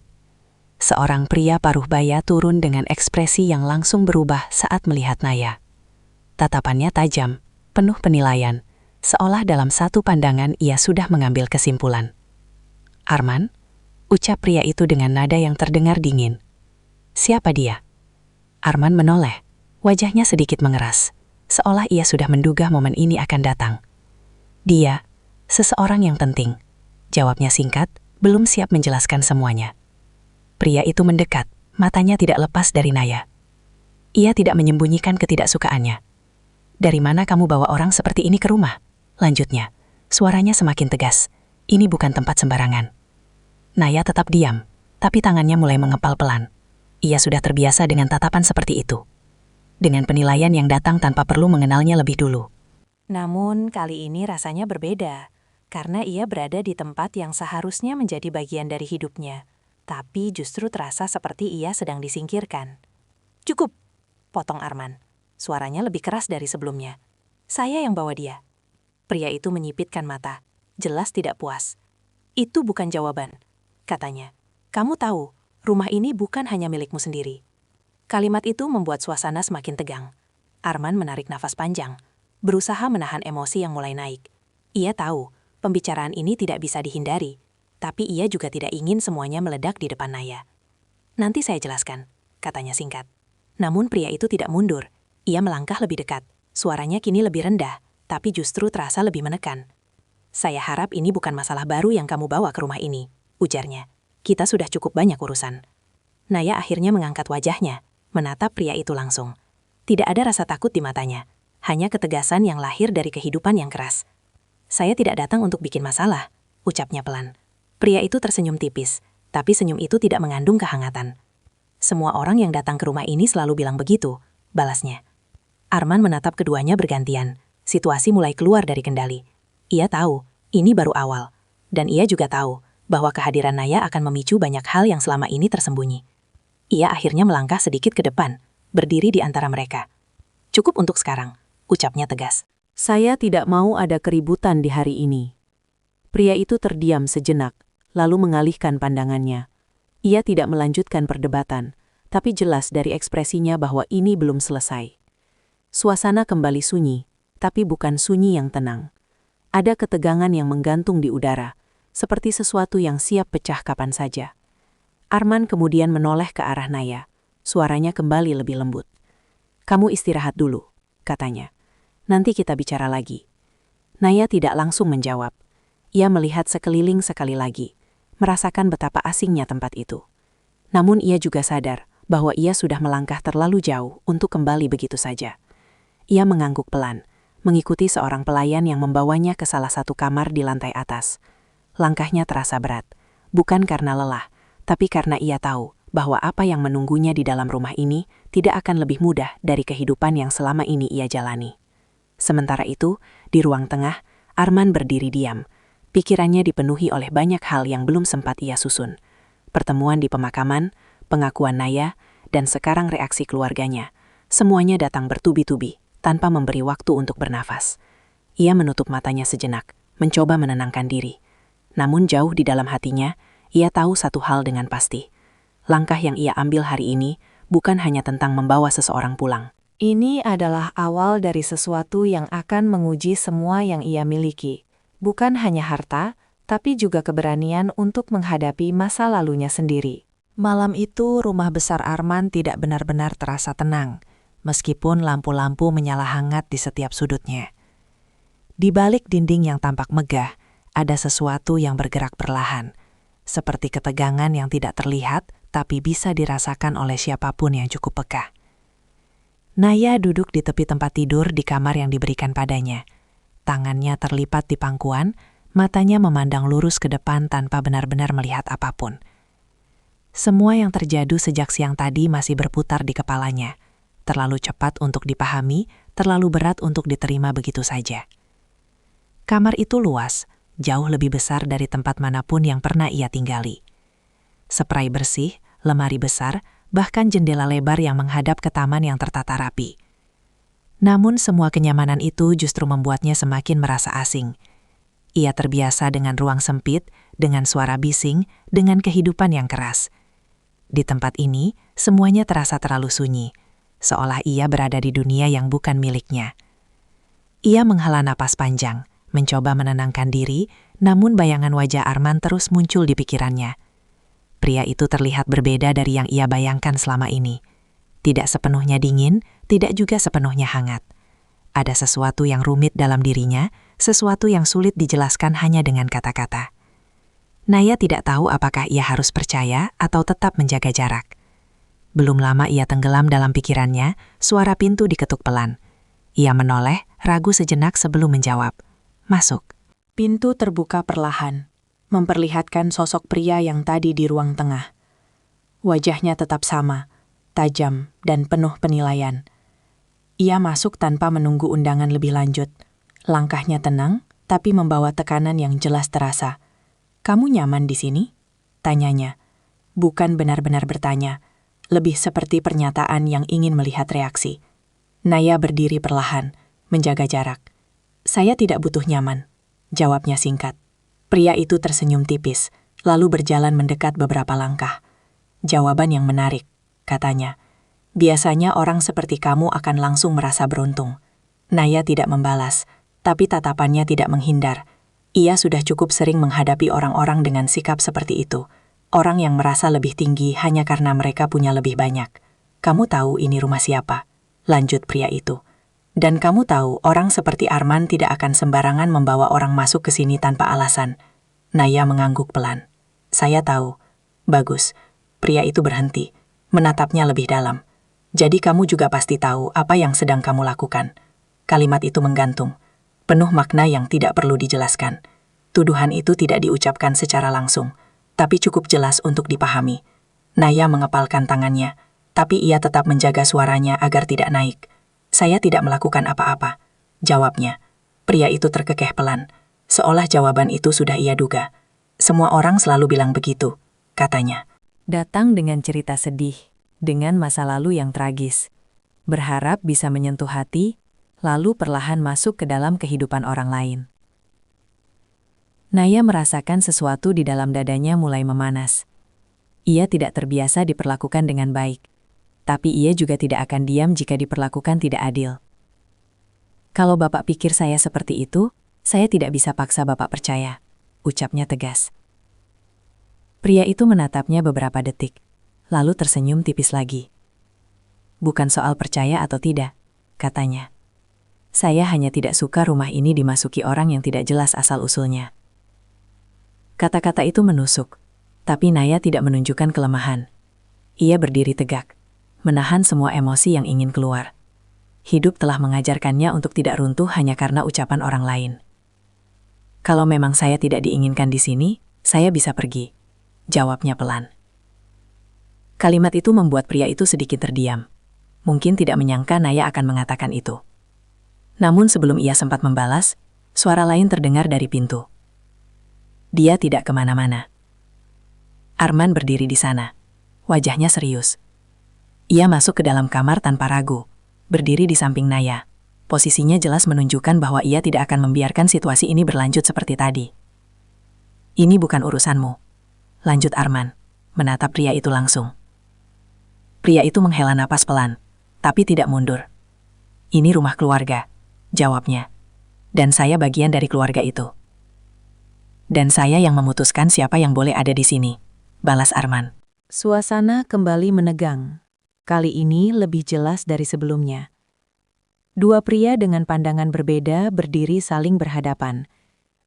Seorang pria paruh baya turun dengan ekspresi yang langsung berubah saat melihat Naya. Tatapannya tajam, penuh penilaian, seolah dalam satu pandangan ia sudah mengambil kesimpulan. "Arman?" ucap pria itu dengan nada yang terdengar dingin. "Siapa dia?" Arman menoleh, wajahnya sedikit mengeras, seolah ia sudah menduga momen ini akan datang. "Dia, seseorang yang penting," jawabnya singkat, belum siap menjelaskan semuanya. Pria itu mendekat, matanya tidak lepas dari Naya. Ia tidak menyembunyikan ketidaksukaannya. "Dari mana kamu bawa orang seperti ini ke rumah?" lanjutnya. Suaranya semakin tegas. "Ini bukan tempat sembarangan." Naya tetap diam, tapi tangannya mulai mengepal pelan. Ia sudah terbiasa dengan tatapan seperti itu. Dengan penilaian yang datang tanpa perlu mengenalnya lebih dulu. Namun kali ini rasanya berbeda, karena ia berada di tempat yang seharusnya menjadi bagian dari hidupnya, tapi justru terasa seperti ia sedang disingkirkan. "Cukup," potong Arman. Suaranya lebih keras dari sebelumnya. "Saya yang bawa dia." Pria itu menyipitkan mata, jelas tidak puas. "Itu bukan jawaban," katanya. "Kamu tahu, rumah ini bukan hanya milikmu sendiri." Kalimat itu membuat suasana semakin tegang. Arman menarik nafas panjang, berusaha menahan emosi yang mulai naik. Ia tahu, pembicaraan ini tidak bisa dihindari, tapi ia juga tidak ingin semuanya meledak di depan Naya. "Nanti saya jelaskan," katanya singkat. Namun pria itu tidak mundur. Ia melangkah lebih dekat. Suaranya kini lebih rendah, tapi justru terasa lebih menekan. "Saya harap ini bukan masalah baru yang kamu bawa ke rumah ini," ujarnya. "Kita sudah cukup banyak urusan." Naya akhirnya mengangkat wajahnya, menatap pria itu langsung. Tidak ada rasa takut di matanya, hanya ketegasan yang lahir dari kehidupan yang keras. "Saya tidak datang untuk bikin masalah," ucapnya pelan. Pria itu tersenyum tipis, tapi senyum itu tidak mengandung kehangatan. "Semua orang yang datang ke rumah ini selalu bilang begitu," balasnya. Arman menatap keduanya bergantian. Situasi mulai keluar dari kendali. Ia tahu, ini baru awal. Dan ia juga tahu bahwa kehadiran Naya akan memicu banyak hal yang selama ini tersembunyi. Ia akhirnya melangkah sedikit ke depan, berdiri di antara mereka. "Cukup untuk sekarang," ucapnya tegas. "Saya tidak mau ada keributan di hari ini." Pria itu terdiam sejenak, lalu mengalihkan pandangannya. Ia tidak melanjutkan perdebatan, tapi jelas dari ekspresinya bahwa ini belum selesai. Suasana kembali sunyi, tapi bukan sunyi yang tenang. Ada ketegangan yang menggantung di udara, seperti sesuatu yang siap pecah kapan saja. Arman kemudian menoleh ke arah Naya. Suaranya kembali lebih lembut. "Kamu istirahat dulu," katanya. "Nanti kita bicara lagi." Naya tidak langsung menjawab. Ia melihat sekeliling sekali lagi, merasakan betapa asingnya tempat itu. Namun ia juga sadar bahwa ia sudah melangkah terlalu jauh untuk kembali begitu saja. Ia mengangguk pelan, mengikuti seorang pelayan yang membawanya ke salah satu kamar di lantai atas. Langkahnya terasa berat, bukan karena lelah, tapi karena ia tahu bahwa apa yang menunggunya di dalam rumah ini tidak akan lebih mudah dari kehidupan yang selama ini ia jalani. Sementara itu, di ruang tengah, Arman berdiri diam, Pikirannya dipenuhi oleh banyak hal yang belum sempat ia susun. Pertemuan di pemakaman, pengakuan Naya, dan sekarang reaksi keluarganya. Semuanya datang bertubi-tubi, tanpa memberi waktu untuk bernafas. Ia menutup matanya sejenak, mencoba menenangkan diri. Namun jauh di dalam hatinya, ia tahu satu hal dengan pasti. Langkah yang ia ambil hari ini bukan hanya tentang membawa seseorang pulang. Ini adalah awal dari sesuatu yang akan menguji semua yang ia miliki. Bukan hanya harta, tapi juga keberanian untuk menghadapi masa lalunya sendiri. Malam itu, rumah besar Arman tidak benar-benar terasa tenang, meskipun lampu-lampu menyala hangat di setiap sudutnya. Di balik dinding yang tampak megah, ada sesuatu yang bergerak perlahan, seperti ketegangan yang tidak terlihat tapi bisa dirasakan oleh siapapun yang cukup peka. Naya duduk di tepi tempat tidur di kamar yang diberikan padanya. Tangannya terlipat di pangkuan, matanya memandang lurus ke depan tanpa benar-benar melihat apapun. Semua yang terjadi sejak siang tadi masih berputar di kepalanya. Terlalu cepat untuk dipahami, terlalu berat untuk diterima begitu saja. Kamar itu luas, jauh lebih besar dari tempat manapun yang pernah ia tinggali. Spray bersih, lemari besar, bahkan jendela lebar yang menghadap ke taman yang tertata rapi. Namun semua kenyamanan itu justru membuatnya semakin merasa asing. Ia terbiasa dengan ruang sempit, dengan suara bising, dengan kehidupan yang keras. Di tempat ini, semuanya terasa terlalu sunyi, seolah ia berada di dunia yang bukan miliknya. Ia menghela napas panjang, mencoba menenangkan diri, namun bayangan wajah Arman terus muncul di pikirannya. Pria itu terlihat berbeda dari yang ia bayangkan selama ini. Tidak sepenuhnya dingin, tidak juga sepenuhnya hangat. Ada sesuatu yang rumit dalam dirinya, sesuatu yang sulit dijelaskan hanya dengan kata-kata. Naya tidak tahu apakah ia harus percaya atau tetap menjaga jarak. Belum lama ia tenggelam dalam pikirannya, suara pintu diketuk pelan. Ia menoleh, ragu sejenak sebelum menjawab. Masuk. Pintu terbuka perlahan, memperlihatkan sosok pria yang tadi di ruang tengah. Wajahnya tetap sama, tajam dan penuh penilaian. Ia masuk tanpa menunggu undangan lebih lanjut. Langkahnya tenang, tapi membawa tekanan yang jelas terasa. "Kamu nyaman di sini?" tanyanya. Bukan benar-benar bertanya, lebih seperti pernyataan yang ingin melihat reaksi. Naya berdiri perlahan, menjaga jarak. "Saya tidak butuh nyaman," jawabnya singkat. Pria itu tersenyum tipis, lalu berjalan mendekat beberapa langkah. "Jawaban yang menarik," katanya. "Biasanya orang seperti kamu akan langsung merasa beruntung." Naya tidak membalas, tapi tatapannya tidak menghindar. Ia sudah cukup sering menghadapi orang-orang dengan sikap seperti itu. Orang yang merasa lebih tinggi hanya karena mereka punya lebih banyak. "Kamu tahu ini rumah siapa?" lanjut pria itu. "Dan kamu tahu orang seperti Arman tidak akan sembarangan membawa orang masuk ke sini tanpa alasan." Naya mengangguk pelan. "Saya tahu." "Bagus." Pria itu berhenti, menatapnya lebih dalam. "Jadi kamu juga pasti tahu apa yang sedang kamu lakukan." Kalimat itu menggantung, penuh makna yang tidak perlu dijelaskan. Tuduhan itu tidak diucapkan secara langsung, tapi cukup jelas untuk dipahami. Naya mengepalkan tangannya, tapi ia tetap menjaga suaranya agar tidak naik. "Saya tidak melakukan apa-apa," jawabnya. Pria itu terkekeh pelan, seolah jawaban itu sudah ia duga. "Semua orang selalu bilang begitu," katanya. Datang dengan cerita sedih, dengan masa lalu yang tragis. Berharap bisa menyentuh hati, lalu perlahan masuk ke dalam kehidupan orang lain. Naya merasakan sesuatu di dalam dadanya mulai memanas. Ia tidak terbiasa diperlakukan dengan baik, tapi ia juga tidak akan diam jika diperlakukan tidak adil. "Kalau Bapak pikir saya seperti itu, saya tidak bisa paksa Bapak percaya," ucapnya tegas. Pria itu menatapnya beberapa detik, lalu tersenyum tipis lagi. "Bukan soal percaya atau tidak," katanya. "Saya hanya tidak suka rumah ini dimasuki orang yang tidak jelas asal-usulnya." Kata-kata itu menusuk, tapi Naya tidak menunjukkan kelemahan. Ia berdiri tegak, menahan semua emosi yang ingin keluar. Hidup telah mengajarkannya untuk tidak runtuh hanya karena ucapan orang lain. "Kalau memang saya tidak diinginkan di sini, saya bisa pergi," jawabnya pelan. Kalimat itu membuat pria itu sedikit terdiam. Mungkin tidak menyangka Naya akan mengatakan itu. Namun sebelum ia sempat membalas, suara lain terdengar dari pintu. Dia tidak kemana-mana. Arman berdiri di sana. Wajahnya serius. Ia masuk ke dalam kamar tanpa ragu, berdiri di samping Naya. Posisinya jelas menunjukkan bahwa ia tidak akan membiarkan situasi ini berlanjut seperti tadi. Ini bukan urusanmu. Lanjut Arman, menatap pria itu langsung. Pria itu menghela napas pelan, tapi tidak mundur. Ini rumah keluarga, jawabnya. Dan saya bagian dari keluarga itu. Dan saya yang memutuskan siapa yang boleh ada di sini, balas Arman. Suasana kembali menegang. Kali ini lebih jelas dari sebelumnya. Dua pria dengan pandangan berbeda berdiri saling berhadapan.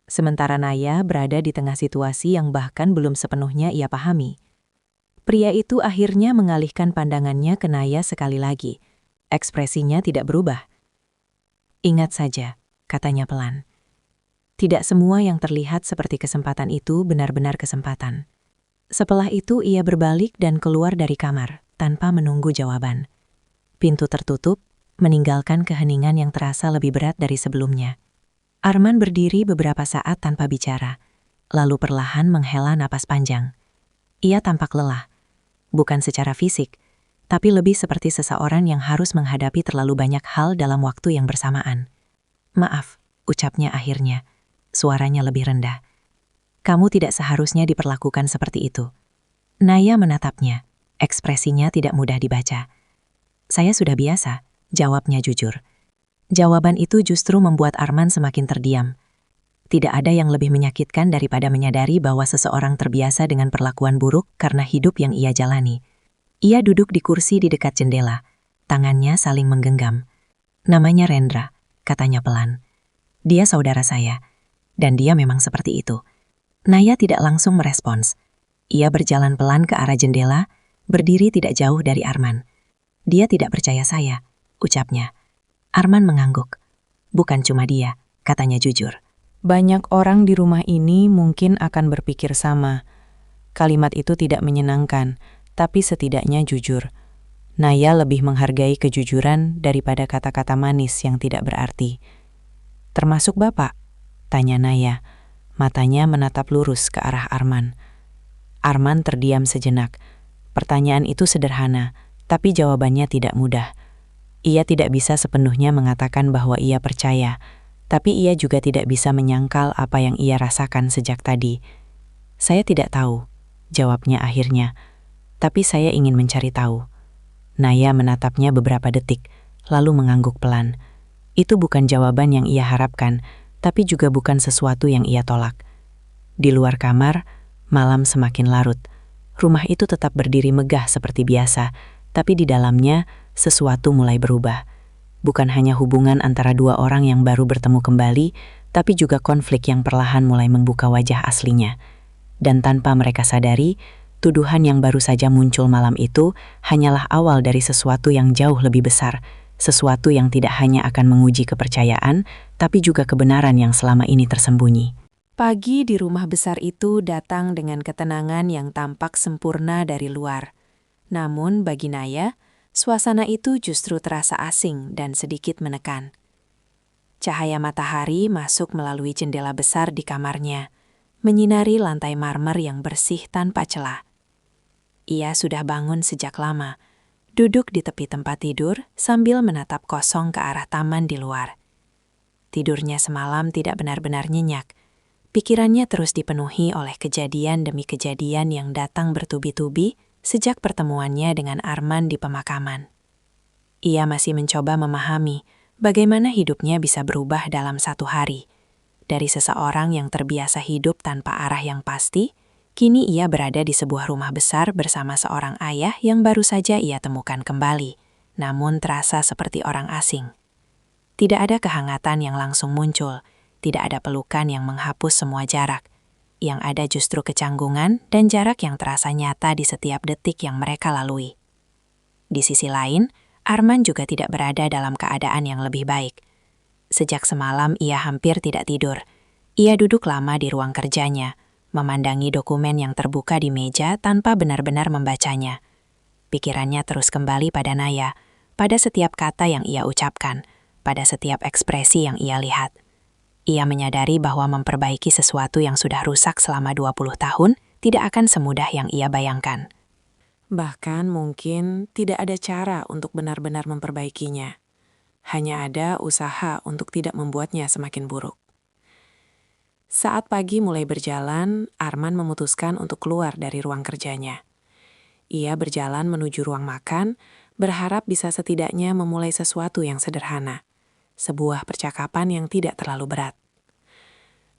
Sementara Naya berada di tengah situasi yang bahkan belum sepenuhnya ia pahami. Pria itu akhirnya mengalihkan pandangannya ke Naya sekali lagi. Ekspresinya tidak berubah. Ingat saja, katanya pelan. Tidak semua yang terlihat seperti kesempatan itu benar-benar kesempatan. Setelah itu ia berbalik dan keluar dari kamar, tanpa menunggu jawaban. Pintu tertutup, meninggalkan keheningan yang terasa lebih berat dari sebelumnya. Arman berdiri beberapa saat tanpa bicara, lalu perlahan menghela napas panjang. Ia tampak lelah, bukan secara fisik, tapi lebih seperti seseorang yang harus menghadapi terlalu banyak hal dalam waktu yang bersamaan. Maaf, ucapnya akhirnya, suaranya lebih rendah. Kamu tidak seharusnya diperlakukan seperti itu. Naya menatapnya, ekspresinya tidak mudah dibaca. Saya sudah biasa, jawabnya jujur. Jawaban itu justru membuat Arman semakin terdiam. Tidak ada yang lebih menyakitkan daripada menyadari bahwa seseorang terbiasa dengan perlakuan buruk karena hidup yang ia jalani. Ia duduk di kursi di dekat jendela, tangannya saling menggenggam. Namanya Rendra, katanya pelan. Dia saudara saya, dan dia memang seperti itu. Naya tidak langsung merespons. Ia berjalan pelan ke arah jendela, berdiri tidak jauh dari Arman. Dia tidak percaya saya, ucapnya. Arman mengangguk. Bukan cuma dia, katanya jujur. Banyak orang di rumah ini mungkin akan berpikir sama. Kalimat itu tidak menyenangkan, tapi setidaknya jujur. Naya lebih menghargai kejujuran daripada kata-kata manis yang tidak berarti. Termasuk Bapak? Tanya Naya. Matanya menatap lurus ke arah Arman. Arman terdiam sejenak. Pertanyaan itu sederhana, tapi jawabannya tidak mudah. Ia tidak bisa sepenuhnya mengatakan bahwa ia percaya, tapi ia juga tidak bisa menyangkal apa yang ia rasakan sejak tadi. Saya tidak tahu, jawabnya akhirnya, tapi saya ingin mencari tahu. Naya menatapnya beberapa detik, lalu mengangguk pelan. Itu bukan jawaban yang ia harapkan, tapi juga bukan sesuatu yang ia tolak. Di luar kamar, malam semakin larut. Rumah itu tetap berdiri megah seperti biasa, tapi di dalamnya sesuatu mulai berubah. Bukan hanya hubungan antara dua orang yang baru bertemu kembali, tapi juga konflik yang perlahan mulai membuka wajah aslinya. Dan tanpa mereka sadari, tuduhan yang baru saja muncul malam itu hanyalah awal dari sesuatu yang jauh lebih besar, sesuatu yang tidak hanya akan menguji kepercayaan, tapi juga kebenaran yang selama ini tersembunyi. Pagi di rumah besar itu datang dengan ketenangan yang tampak sempurna dari luar. Namun bagi Naya, suasana itu justru terasa asing dan sedikit menekan. Cahaya matahari masuk melalui jendela besar di kamarnya, menyinari lantai marmer yang bersih tanpa celah. Ia sudah bangun sejak lama, duduk di tepi tempat tidur sambil menatap kosong ke arah taman di luar. Tidurnya semalam tidak benar-benar nyenyak. Pikirannya terus dipenuhi oleh kejadian demi kejadian yang datang bertubi-tubi sejak pertemuannya dengan Arman di pemakaman. Ia masih mencoba memahami bagaimana hidupnya bisa berubah dalam satu hari. Dari seseorang yang terbiasa hidup tanpa arah yang pasti, kini ia berada di sebuah rumah besar bersama seorang ayah yang baru saja ia temukan kembali, namun terasa seperti orang asing. Tidak ada kehangatan yang langsung muncul, tidak ada pelukan yang menghapus semua jarak. Yang ada justru kecanggungan dan jarak yang terasa nyata di setiap detik yang mereka lalui. Di sisi lain, Arman juga tidak berada dalam keadaan yang lebih baik. Sejak semalam ia hampir tidak tidur. Ia duduk lama di ruang kerjanya, memandangi dokumen yang terbuka di meja tanpa benar-benar membacanya. Pikirannya terus kembali pada Naya, pada setiap kata yang ia ucapkan, pada setiap ekspresi yang ia lihat. Ia menyadari bahwa memperbaiki sesuatu yang sudah rusak selama 20 tahun tidak akan semudah yang ia bayangkan. Bahkan mungkin tidak ada cara untuk benar-benar memperbaikinya. Hanya ada usaha untuk tidak membuatnya semakin buruk. Saat pagi mulai berjalan, Arman memutuskan untuk keluar dari ruang kerjanya. Ia berjalan menuju ruang makan, berharap bisa setidaknya memulai sesuatu yang sederhana. Sebuah percakapan yang tidak terlalu berat.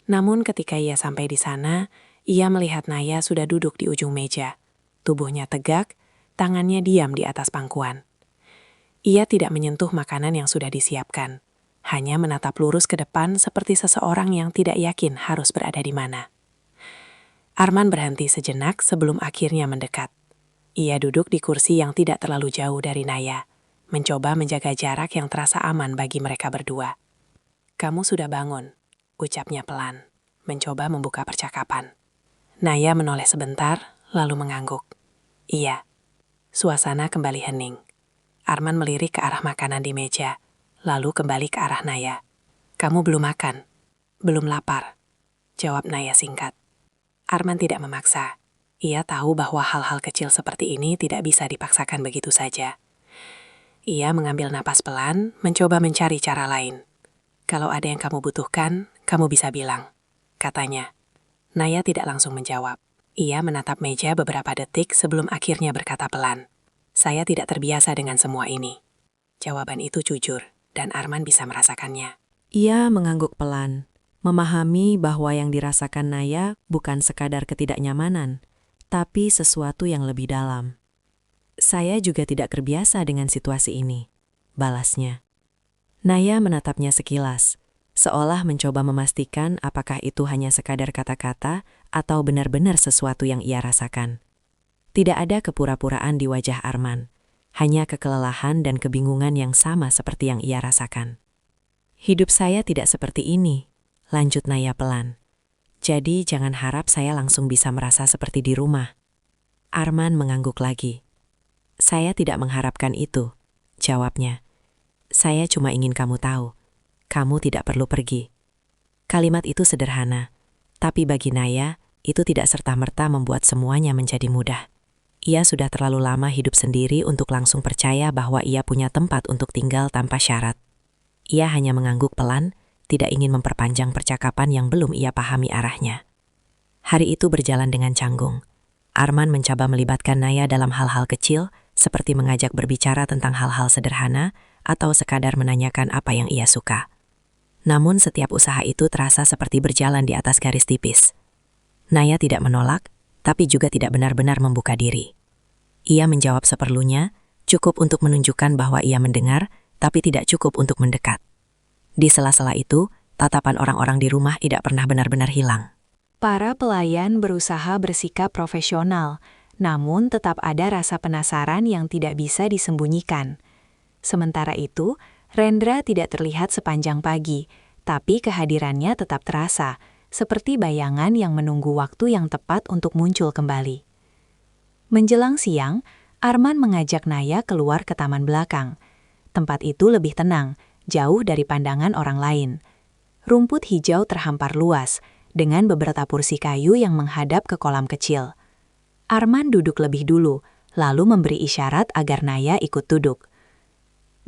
Namun ketika ia sampai di sana, ia melihat Naya sudah duduk di ujung meja. Tubuhnya tegak, tangannya diam di atas pangkuan. Ia tidak menyentuh makanan yang sudah disiapkan. Hanya menatap lurus ke depan seperti seseorang yang tidak yakin harus berada di mana. Arman berhenti sejenak sebelum akhirnya mendekat. Ia duduk di kursi yang tidak terlalu jauh dari Naya, mencoba menjaga jarak yang terasa aman bagi mereka berdua. "Kamu sudah bangun," ucapnya pelan, mencoba membuka percakapan. Naya menoleh sebentar, lalu mengangguk. "Iya." Suasana kembali hening. Arman melirik ke arah makanan di meja, lalu kembali ke arah Naya. "Kamu belum makan?" "Belum lapar," jawab Naya singkat. Arman tidak memaksa. Ia tahu bahwa hal-hal kecil seperti ini tidak bisa dipaksakan begitu saja. Ia mengambil napas pelan, mencoba mencari cara lain. "Kalau ada yang kamu butuhkan, kamu bisa bilang," katanya. Naya tidak langsung menjawab. Ia menatap meja beberapa detik sebelum akhirnya berkata pelan, "Saya tidak terbiasa dengan semua ini." Jawaban itu jujur, dan Arman bisa merasakannya. Ia mengangguk pelan, memahami bahwa yang dirasakan Naya bukan sekadar ketidaknyamanan, tapi sesuatu yang lebih dalam. "Saya juga tidak terbiasa dengan situasi ini," balasnya. Naya menatapnya sekilas, seolah mencoba memastikan apakah itu hanya sekadar kata-kata atau benar-benar sesuatu yang ia rasakan. Tidak ada kepura-puraan di wajah Arman, hanya kekelelahan dan kebingungan yang sama seperti yang ia rasakan. "Hidup saya tidak seperti ini," lanjut Naya pelan. "Jadi jangan harap saya langsung bisa merasa seperti di rumah." Arman mengangguk lagi. "Saya tidak mengharapkan itu," jawabnya. "Saya cuma ingin kamu tahu, kamu tidak perlu pergi." Kalimat itu sederhana, tapi bagi Naya, itu tidak serta-merta membuat semuanya menjadi mudah. Ia sudah terlalu lama hidup sendiri untuk langsung percaya bahwa ia punya tempat untuk tinggal tanpa syarat. Ia hanya mengangguk pelan, tidak ingin memperpanjang percakapan yang belum ia pahami arahnya. Hari itu berjalan dengan canggung. Arman mencoba melibatkan Naya dalam hal-hal kecil, seperti mengajak berbicara tentang hal-hal sederhana atau sekadar menanyakan apa yang ia suka. Namun setiap usaha itu terasa seperti berjalan di atas garis tipis. Naya tidak menolak, tapi juga tidak benar-benar membuka diri. Ia menjawab seperlunya, cukup untuk menunjukkan bahwa ia mendengar, tapi tidak cukup untuk mendekat. Di sela-sela itu, tatapan orang-orang di rumah tidak pernah benar-benar hilang. Para pelayan berusaha bersikap profesional, namun tetap ada rasa penasaran yang tidak bisa disembunyikan. Sementara itu, Rendra tidak terlihat sepanjang pagi, tapi kehadirannya tetap terasa, seperti bayangan yang menunggu waktu yang tepat untuk muncul kembali. Menjelang siang, Arman mengajak Naya keluar ke taman belakang. Tempat itu lebih tenang, jauh dari pandangan orang lain. Rumput hijau terhampar luas, dengan beberapa kursi kayu yang menghadap ke kolam kecil. Arman duduk lebih dulu, lalu memberi isyarat agar Naya ikut duduk.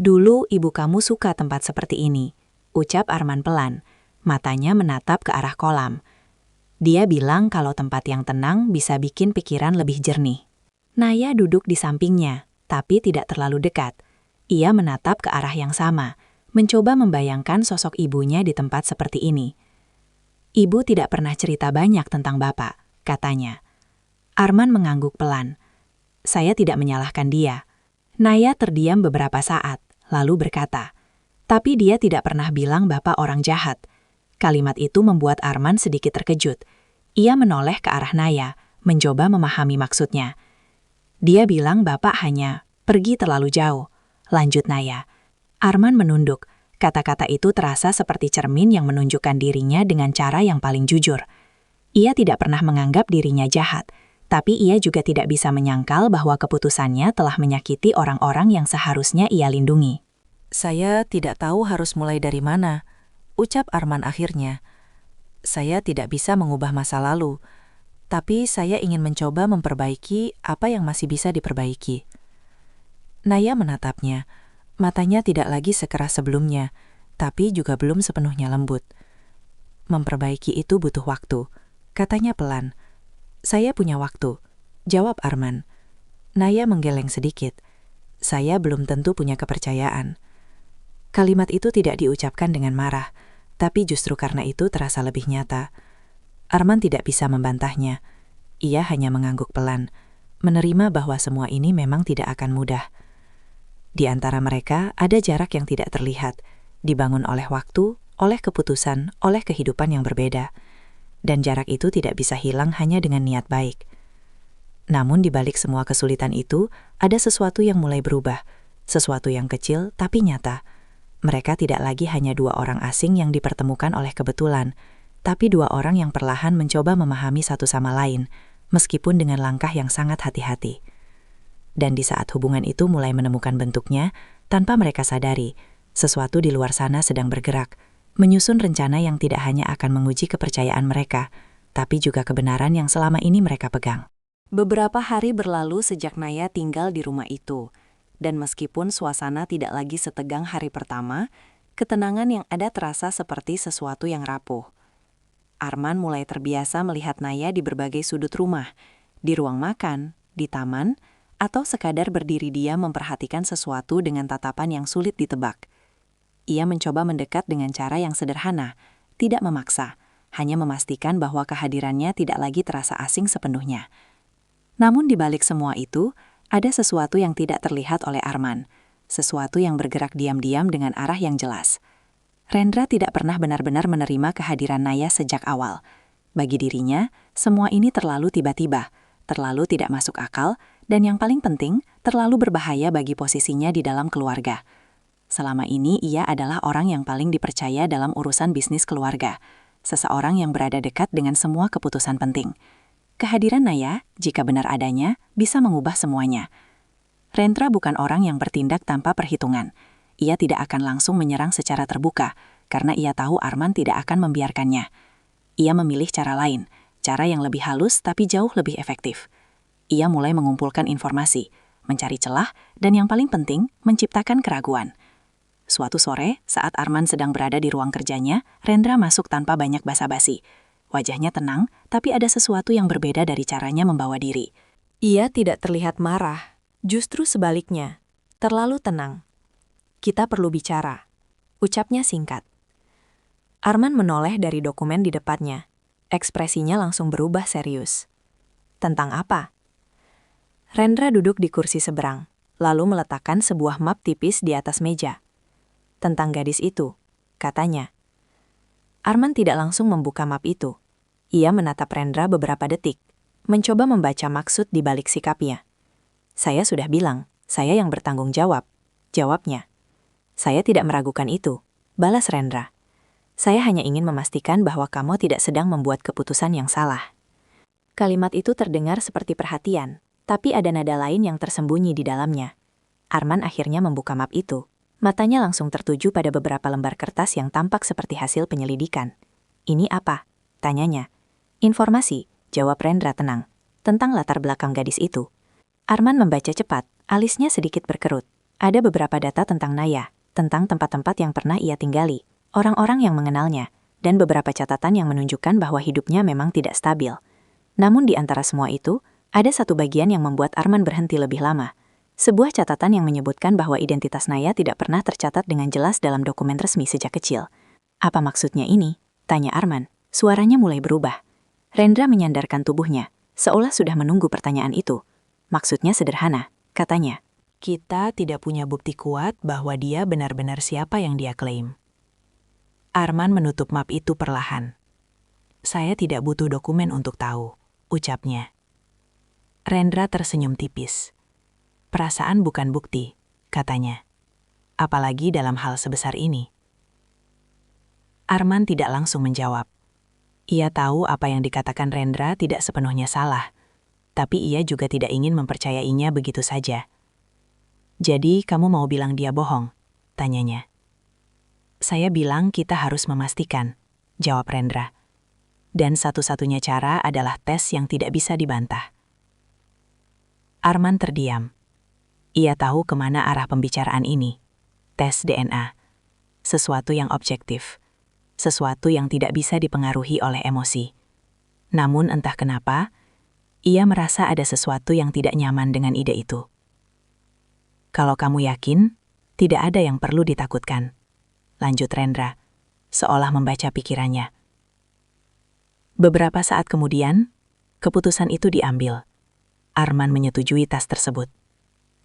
"Dulu ibu kamu suka tempat seperti ini," ucap Arman pelan. Matanya menatap ke arah kolam. Dia bilang kalau tempat yang tenang bisa bikin pikiran lebih jernih. Naya duduk di sampingnya, tapi tidak terlalu dekat. Ia menatap ke arah yang sama, mencoba membayangkan sosok ibunya di tempat seperti ini. "Ibu tidak pernah cerita banyak tentang Bapak," katanya. Arman mengangguk pelan. "Saya tidak menyalahkan dia." Naya terdiam beberapa saat, lalu berkata, "Tapi dia tidak pernah bilang Bapak orang jahat." Kalimat itu membuat Arman sedikit terkejut. Ia menoleh ke arah Naya, mencoba memahami maksudnya. "Dia bilang Bapak hanya pergi terlalu jauh," lanjut Naya. Arman menunduk. Kata-kata itu terasa seperti cermin yang menunjukkan dirinya dengan cara yang paling jujur. Ia tidak pernah menganggap dirinya jahat, tapi ia juga tidak bisa menyangkal bahwa keputusannya telah menyakiti orang-orang yang seharusnya ia lindungi. "Saya tidak tahu harus mulai dari mana," Ucap Arman akhirnya. Saya tidak bisa mengubah masa lalu, tapi saya ingin mencoba memperbaiki apa yang masih bisa diperbaiki. Naya menatapnya. Matanya tidak lagi sekeras sebelumnya, tapi juga belum sepenuhnya lembut. Memperbaiki itu butuh waktu, katanya pelan. Saya punya waktu, jawab Arman. Naya menggeleng sedikit. Saya belum tentu punya kepercayaan. Kalimat itu tidak diucapkan dengan marah, tapi justru karena itu terasa lebih nyata. Arman tidak bisa membantahnya. Ia hanya mengangguk pelan, menerima bahwa semua ini memang tidak akan mudah. Di antara mereka ada jarak yang tidak terlihat, dibangun oleh waktu, oleh keputusan, oleh kehidupan yang berbeda. Dan jarak itu tidak bisa hilang hanya dengan niat baik. Namun di balik semua kesulitan itu, ada sesuatu yang mulai berubah, sesuatu yang kecil tapi nyata. Mereka tidak lagi hanya dua orang asing yang dipertemukan oleh kebetulan, tapi dua orang yang perlahan mencoba memahami satu sama lain, meskipun dengan langkah yang sangat hati-hati. Dan di saat hubungan itu mulai menemukan bentuknya, tanpa mereka sadari, sesuatu di luar sana sedang bergerak, menyusun rencana yang tidak hanya akan menguji kepercayaan mereka, tapi juga kebenaran yang selama ini mereka pegang. Beberapa hari berlalu sejak Naya tinggal di rumah itu, dan meskipun suasana tidak lagi setegang hari pertama, ketenangan yang ada terasa seperti sesuatu yang rapuh. Arman mulai terbiasa melihat Naya di berbagai sudut rumah, di ruang makan, di taman, atau sekadar berdiri diam memperhatikan sesuatu dengan tatapan yang sulit ditebak. Ia mencoba mendekat dengan cara yang sederhana, tidak memaksa, hanya memastikan bahwa kehadirannya tidak lagi terasa asing sepenuhnya. Namun di balik semua itu, ada sesuatu yang tidak terlihat oleh Arman, sesuatu yang bergerak diam-diam dengan arah yang jelas. Rendra tidak pernah benar-benar menerima kehadiran Naya sejak awal. Bagi dirinya, semua ini terlalu tiba-tiba, terlalu tidak masuk akal, dan yang paling penting, terlalu berbahaya bagi posisinya di dalam keluarga. Selama ini ia adalah orang yang paling dipercaya dalam urusan bisnis keluarga, seseorang yang berada dekat dengan semua keputusan penting. Kehadiran Naya, jika benar adanya, bisa mengubah semuanya. Rendra bukan orang yang bertindak tanpa perhitungan. Ia tidak akan langsung menyerang secara terbuka, karena ia tahu Arman tidak akan membiarkannya. Ia memilih cara lain, cara yang lebih halus tapi jauh lebih efektif. Ia mulai mengumpulkan informasi, mencari celah, dan yang paling penting, menciptakan keraguan. Suatu sore, saat Arman sedang berada di ruang kerjanya, Rendra masuk tanpa banyak basa-basi. Wajahnya tenang, tapi ada sesuatu yang berbeda dari caranya membawa diri. Ia tidak terlihat marah, justru sebaliknya, terlalu tenang. Kita perlu bicara, ucapnya singkat. Arman menoleh dari dokumen di depannya. Ekspresinya langsung berubah serius. Tentang apa? Rendra duduk di kursi seberang, lalu meletakkan sebuah map tipis di atas meja. Tentang gadis itu, katanya. Arman tidak langsung membuka map itu. Ia menatap Rendra beberapa detik, mencoba membaca maksud di balik sikapnya. Saya sudah bilang, saya yang bertanggung jawab, jawabnya. Saya tidak meragukan itu, balas Rendra. Saya hanya ingin memastikan bahwa kamu tidak sedang membuat keputusan yang salah. Kalimat itu terdengar seperti perhatian, tapi ada nada lain yang tersembunyi di dalamnya. Arman akhirnya membuka map itu. Matanya langsung tertuju pada beberapa lembar kertas yang tampak seperti hasil penyelidikan. Ini apa? Tanyanya. Informasi, jawab Rendra tenang, tentang latar belakang gadis itu. Arman membaca cepat, alisnya sedikit berkerut. Ada beberapa data tentang Naya, tentang tempat-tempat yang pernah ia tinggali, orang-orang yang mengenalnya, dan beberapa catatan yang menunjukkan bahwa hidupnya memang tidak stabil. Namun di antara semua itu, ada satu bagian yang membuat Arman berhenti lebih lama. Sebuah catatan yang menyebutkan bahwa identitas Naya tidak pernah tercatat dengan jelas dalam dokumen resmi sejak kecil. Apa maksudnya ini? Tanya Arman. Suaranya mulai berubah. Rendra menyandarkan tubuhnya, seolah sudah menunggu pertanyaan itu. Maksudnya sederhana, katanya. Kita tidak punya bukti kuat bahwa dia benar-benar siapa yang dia klaim. Arman menutup map itu perlahan. Saya tidak butuh dokumen untuk tahu, ucapnya. Rendra tersenyum tipis. Perasaan bukan bukti, katanya. Apalagi dalam hal sebesar ini. Arman tidak langsung menjawab. Ia tahu apa yang dikatakan Rendra tidak sepenuhnya salah, tapi ia juga tidak ingin mempercayainya begitu saja. Jadi kamu mau bilang dia bohong? Tanyanya. Saya bilang kita harus memastikan, jawab Rendra. Dan satu-satunya cara adalah tes yang tidak bisa dibantah. Arman terdiam. Ia tahu kemana arah pembicaraan ini. Tes DNA. Sesuatu yang objektif. Sesuatu yang tidak bisa dipengaruhi oleh emosi. Namun entah kenapa, ia merasa ada sesuatu yang tidak nyaman dengan ide itu. Kalau kamu yakin, tidak ada yang perlu ditakutkan, lanjut Rendra, seolah membaca pikirannya. Beberapa saat kemudian, keputusan itu diambil. Arman menyetujui tes tersebut.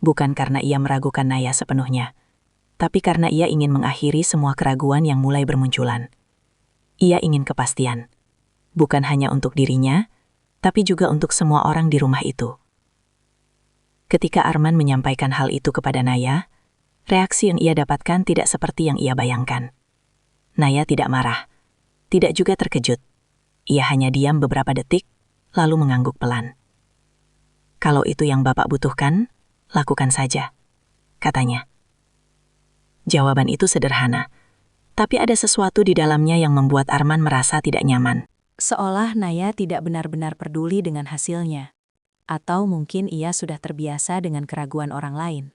Bukan karena ia meragukan Naya sepenuhnya, tapi karena ia ingin mengakhiri semua keraguan yang mulai bermunculan. Ia ingin kepastian, bukan hanya untuk dirinya, tapi juga untuk semua orang di rumah itu. Ketika Arman menyampaikan hal itu kepada Naya, reaksi yang ia dapatkan tidak seperti yang ia bayangkan. Naya tidak marah, tidak juga terkejut. Ia hanya diam beberapa detik, lalu mengangguk pelan. Kalau itu yang Bapak butuhkan, lakukan saja, katanya. Jawaban itu sederhana, tapi ada sesuatu di dalamnya yang membuat Arman merasa tidak nyaman. Seolah Naya tidak benar-benar peduli dengan hasilnya. Atau mungkin ia sudah terbiasa dengan keraguan orang lain.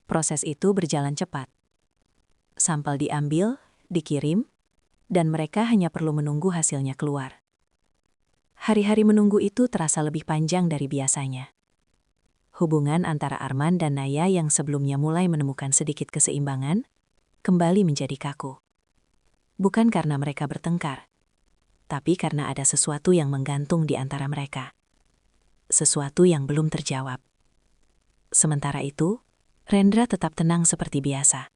Proses itu berjalan cepat. Sampel diambil, dikirim, dan mereka hanya perlu menunggu hasilnya keluar. Hari-hari menunggu itu terasa lebih panjang dari biasanya. Hubungan antara Arman dan Naya yang sebelumnya mulai menemukan sedikit keseimbangan, kembali menjadi kaku. Bukan karena mereka bertengkar, tapi karena ada sesuatu yang menggantung di antara mereka. Sesuatu yang belum terjawab. Sementara itu, Rendra tetap tenang seperti biasa.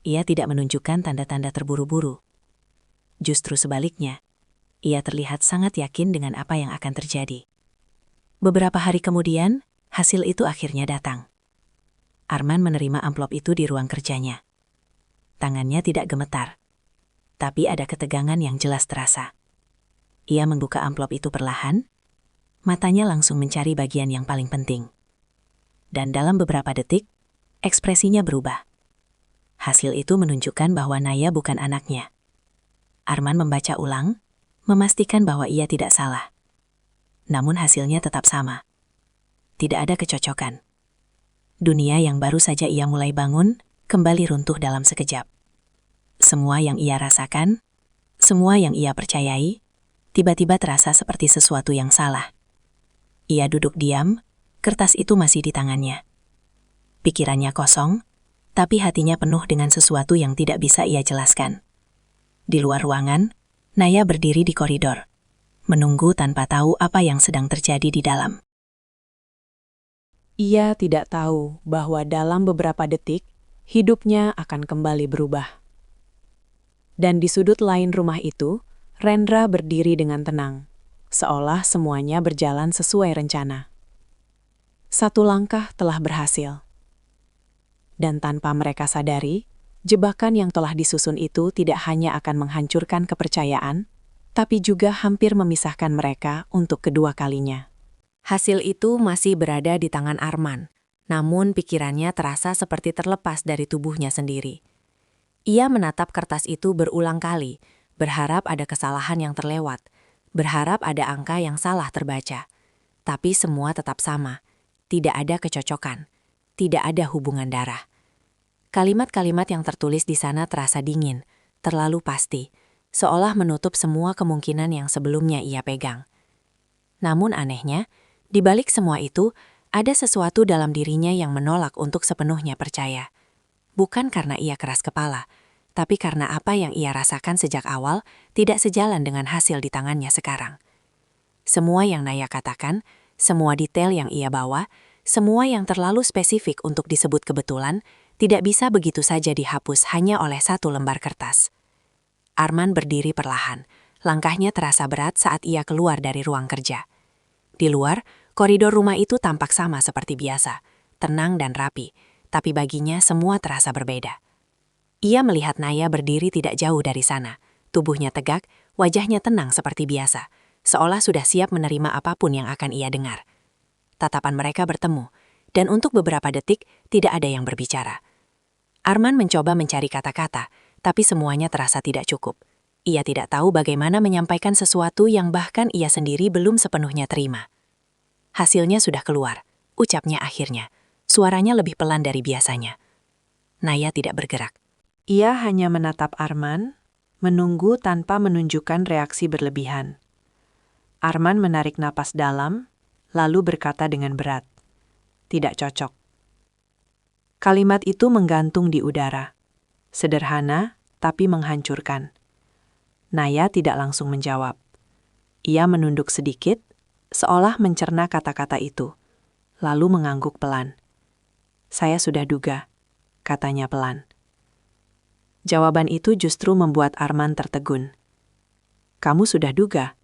Ia tidak menunjukkan tanda-tanda terburu-buru. Justru sebaliknya, ia terlihat sangat yakin dengan apa yang akan terjadi. Beberapa hari kemudian, hasil itu akhirnya datang. Arman menerima amplop itu di ruang kerjanya. Tangannya tidak gemetar, tapi ada ketegangan yang jelas terasa. Ia membuka amplop itu perlahan, matanya langsung mencari bagian yang paling penting. Dan dalam beberapa detik, ekspresinya berubah. Hasil itu menunjukkan bahwa Naya bukan anaknya. Arman membaca ulang, memastikan bahwa ia tidak salah. Namun hasilnya tetap sama. Tidak ada kecocokan. Dunia yang baru saja ia mulai bangun, kembali runtuh dalam sekejap. Semua yang ia rasakan, semua yang ia percayai, tiba-tiba terasa seperti sesuatu yang salah. Ia duduk diam, kertas itu masih di tangannya. Pikirannya kosong, tapi hatinya penuh dengan sesuatu yang tidak bisa ia jelaskan. Di luar ruangan, Naya berdiri di koridor, menunggu tanpa tahu apa yang sedang terjadi di dalam. Ia tidak tahu bahwa dalam beberapa detik, hidupnya akan kembali berubah. Dan di sudut lain rumah itu, Rendra berdiri dengan tenang, seolah semuanya berjalan sesuai rencana. Satu langkah telah berhasil. Dan tanpa mereka sadari, jebakan yang telah disusun itu tidak hanya akan menghancurkan kepercayaan, tapi juga hampir memisahkan mereka untuk kedua kalinya. Hasil itu masih berada di tangan Arman, namun pikirannya terasa seperti terlepas dari tubuhnya sendiri. Ia menatap kertas itu berulang kali, berharap ada kesalahan yang terlewat, berharap ada angka yang salah terbaca. Tapi semua tetap sama, tidak ada kecocokan, tidak ada hubungan darah. Kalimat-kalimat yang tertulis di sana terasa dingin, terlalu pasti, seolah menutup semua kemungkinan yang sebelumnya ia pegang. Namun anehnya, di balik semua itu, ada sesuatu dalam dirinya yang menolak untuk sepenuhnya percaya. Bukan karena ia keras kepala, tapi karena apa yang ia rasakan sejak awal tidak sejalan dengan hasil di tangannya sekarang. Semua yang Naya katakan, semua detail yang ia bawa, semua yang terlalu spesifik untuk disebut kebetulan, tidak bisa begitu saja dihapus hanya oleh satu lembar kertas. Arman berdiri perlahan, langkahnya terasa berat saat ia keluar dari ruang kerja. Di luar, koridor rumah itu tampak sama seperti biasa, tenang dan rapi, tapi baginya semua terasa berbeda. Ia melihat Naya berdiri tidak jauh dari sana, tubuhnya tegak, wajahnya tenang seperti biasa, seolah sudah siap menerima apapun yang akan ia dengar. Tatapan mereka bertemu, dan untuk beberapa detik tidak ada yang berbicara. Arman mencoba mencari kata-kata, tapi semuanya terasa tidak cukup. Ia tidak tahu bagaimana menyampaikan sesuatu yang bahkan ia sendiri belum sepenuhnya terima. Hasilnya sudah keluar, ucapnya akhirnya. Suaranya lebih pelan dari biasanya. Naya tidak bergerak. Ia hanya menatap Arman, menunggu tanpa menunjukkan reaksi berlebihan. Arman menarik napas dalam, lalu berkata dengan berat, "Tidak cocok." Kalimat itu menggantung di udara. Sederhana, tapi menghancurkan. Naya tidak langsung menjawab. Ia menunduk sedikit, seolah mencerna kata-kata itu, lalu mengangguk pelan. "Saya sudah duga," katanya pelan. Jawaban itu justru membuat Arman tertegun. "Kamu sudah duga?"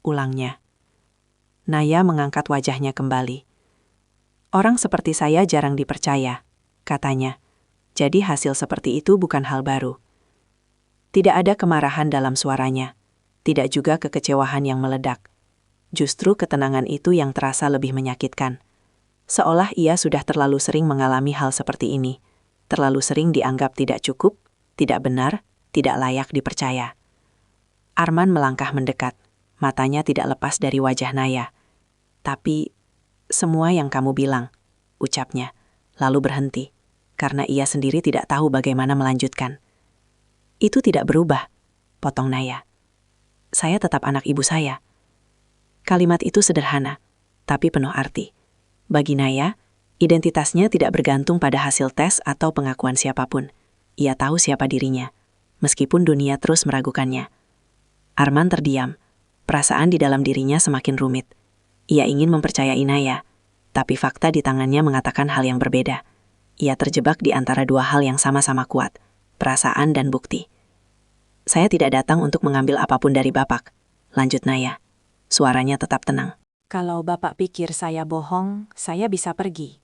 ulangnya. Naya mengangkat wajahnya kembali. "Orang seperti saya jarang dipercaya," katanya. "Jadi hasil seperti itu bukan hal baru." Tidak ada kemarahan dalam suaranya, tidak juga kekecewaan yang meledak. Justru ketenangan itu yang terasa lebih menyakitkan. Seolah ia sudah terlalu sering mengalami hal seperti ini, terlalu sering dianggap tidak cukup, tidak benar, tidak layak dipercaya. Arman melangkah mendekat, matanya tidak lepas dari wajah Naya. "Tapi, semua yang kamu bilang," ucapnya, lalu berhenti, karena ia sendiri tidak tahu bagaimana melanjutkan. "Itu tidak berubah," potong Naya. "Saya tetap anak ibu saya." Kalimat itu sederhana, tapi penuh arti. Bagi Naya, identitasnya tidak bergantung pada hasil tes atau pengakuan siapapun. Ia tahu siapa dirinya, meskipun dunia terus meragukannya. Arman terdiam. Perasaan di dalam dirinya semakin rumit. Ia ingin mempercayai Naya, tapi fakta di tangannya mengatakan hal yang berbeda. Ia terjebak di antara dua hal yang sama-sama kuat, perasaan dan bukti. "Saya tidak datang untuk mengambil apapun dari Bapak," lanjut Naya. Suaranya tetap tenang. "Kalau Bapak pikir saya bohong, saya bisa pergi."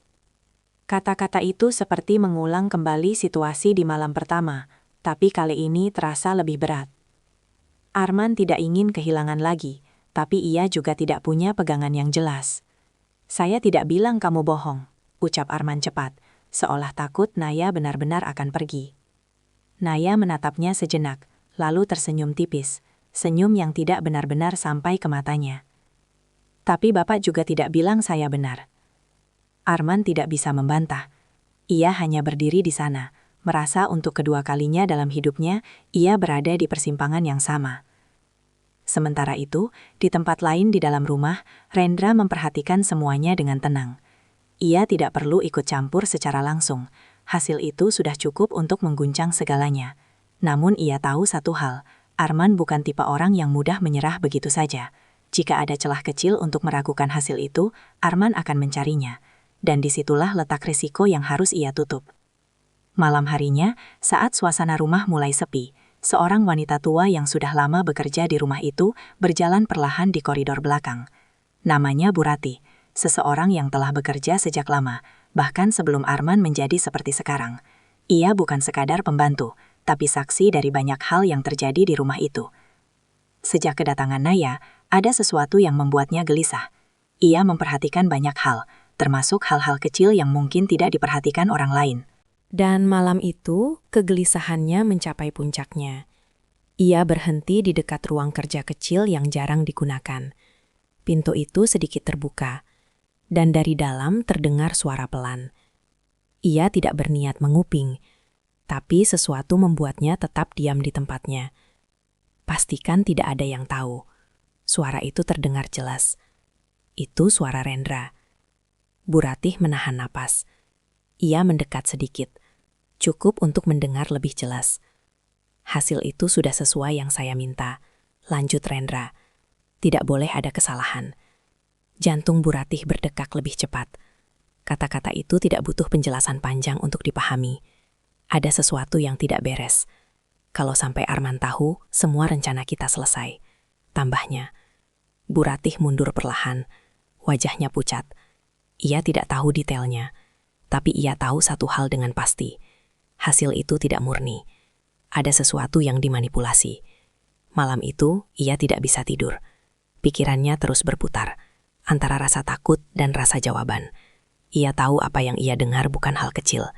Kata-kata itu seperti mengulang kembali situasi di malam pertama, tapi kali ini terasa lebih berat. Arman tidak ingin kehilangan lagi, tapi ia juga tidak punya pegangan yang jelas. "Saya tidak bilang kamu bohong," ucap Arman cepat, seolah takut Naya benar-benar akan pergi. Naya menatapnya sejenak, lalu tersenyum tipis, senyum yang tidak benar-benar sampai ke matanya. "Tapi Bapak juga tidak bilang saya benar." Arman tidak bisa membantah. Ia hanya berdiri di sana, merasa untuk kedua kalinya dalam hidupnya, ia berada di persimpangan yang sama. Sementara itu, di tempat lain di dalam rumah, Rendra memperhatikan semuanya dengan tenang. Ia tidak perlu ikut campur secara langsung. Hasil itu sudah cukup untuk mengguncang segalanya. Namun ia tahu satu hal, Arman bukan tipe orang yang mudah menyerah begitu saja. Jika ada celah kecil untuk meragukan hasil itu, Arman akan mencarinya. Dan disitulah letak risiko yang harus ia tutup. Malam harinya, saat suasana rumah mulai sepi, seorang wanita tua yang sudah lama bekerja di rumah itu berjalan perlahan di koridor belakang. Namanya Bu Ratih, seseorang yang telah bekerja sejak lama, bahkan sebelum Arman menjadi seperti sekarang. Ia bukan sekadar pembantu, tapi saksi dari banyak hal yang terjadi di rumah itu. Sejak kedatangan Naya, ada sesuatu yang membuatnya gelisah. Ia memperhatikan banyak hal, termasuk hal-hal kecil yang mungkin tidak diperhatikan orang lain. Dan malam itu, kegelisahannya mencapai puncaknya. Ia berhenti di dekat ruang kerja kecil yang jarang digunakan. Pintu itu sedikit terbuka, dan dari dalam terdengar suara pelan. Ia tidak berniat menguping, tapi sesuatu membuatnya tetap diam di tempatnya. Pastikan tidak ada yang tahu. Suara itu terdengar jelas. Itu suara Rendra. Bu Ratih menahan napas. Ia mendekat sedikit, cukup untuk mendengar lebih jelas. "Hasil itu sudah sesuai yang saya minta," lanjut Rendra. "Tidak boleh ada kesalahan." Jantung Bu Ratih berdetak lebih cepat. Kata-kata itu tidak butuh penjelasan panjang untuk dipahami. Ada sesuatu yang tidak beres. Kalau sampai Arman tahu, semua rencana kita selesai. Tambahnya, Bu Ratih mundur perlahan, wajahnya pucat. Ia tidak tahu detailnya, tapi ia tahu satu hal dengan pasti. Hasil itu tidak murni. Ada sesuatu yang dimanipulasi. Malam itu, ia tidak bisa tidur. Pikirannya terus berputar, antara rasa takut dan rasa jawaban. Ia tahu apa yang ia dengar bukan hal kecil.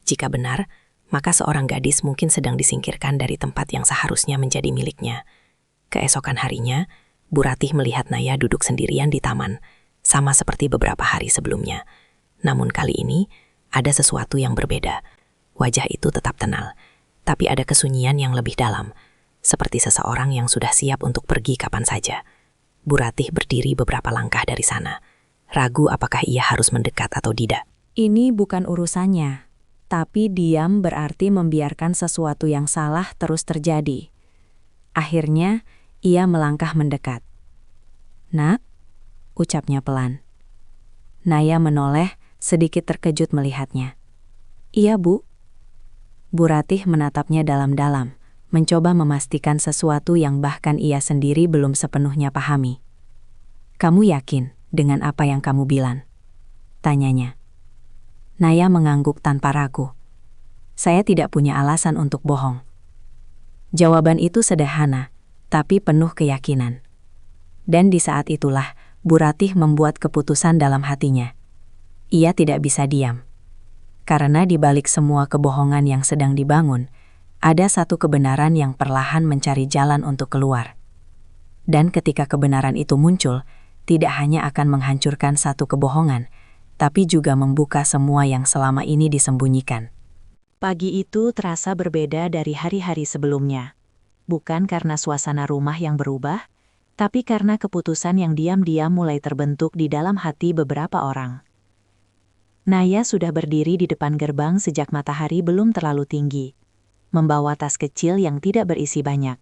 Jika benar, maka seorang gadis mungkin sedang disingkirkan dari tempat yang seharusnya menjadi miliknya. Keesokan harinya, Bu Ratih melihat Naya duduk sendirian di taman, sama seperti beberapa hari sebelumnya. Namun kali ini, ada sesuatu yang berbeda. Wajah itu tetap tenang, tapi ada kesunyian yang lebih dalam, seperti seseorang yang sudah siap untuk pergi kapan saja. Bu Ratih berdiri beberapa langkah dari sana, ragu apakah ia harus mendekat atau tidak. Ini bukan urusannya, tapi diam berarti membiarkan sesuatu yang salah terus terjadi. Akhirnya, ia melangkah mendekat. "Nak," ucapnya pelan. Naya menoleh, sedikit terkejut melihatnya. "Iya, Bu." Bu Ratih menatapnya dalam-dalam, mencoba memastikan sesuatu yang bahkan ia sendiri belum sepenuhnya pahami. "Kamu yakin dengan apa yang kamu bilang?" tanyanya. Naya mengangguk tanpa ragu. "Saya tidak punya alasan untuk bohong." Jawaban itu sederhana, tapi penuh keyakinan. Dan di saat itulah, Bu Ratih membuat keputusan dalam hatinya. Ia tidak bisa diam. Karena di balik semua kebohongan yang sedang dibangun, ada satu kebenaran yang perlahan mencari jalan untuk keluar. Dan ketika kebenaran itu muncul, tidak hanya akan menghancurkan satu kebohongan, tapi juga membuka semua yang selama ini disembunyikan. Pagi itu terasa berbeda dari hari-hari sebelumnya. Bukan karena suasana rumah yang berubah, tapi karena keputusan yang diam-diam mulai terbentuk di dalam hati beberapa orang. Naya sudah berdiri di depan gerbang sejak matahari belum terlalu tinggi, membawa tas kecil yang tidak berisi banyak.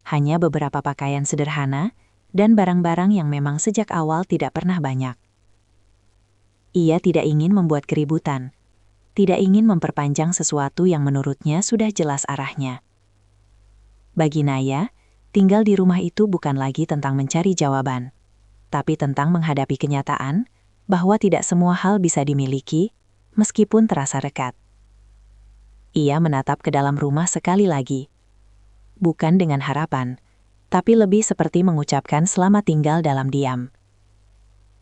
Hanya beberapa pakaian sederhana dan barang-barang yang memang sejak awal tidak pernah banyak. Ia tidak ingin membuat keributan, tidak ingin memperpanjang sesuatu yang menurutnya sudah jelas arahnya. Bagi Naya, tinggal di rumah itu bukan lagi tentang mencari jawaban, tapi tentang menghadapi kenyataan bahwa tidak semua hal bisa dimiliki, meskipun terasa dekat. Ia menatap ke dalam rumah sekali lagi, bukan dengan harapan, tapi lebih seperti mengucapkan selamat tinggal dalam diam.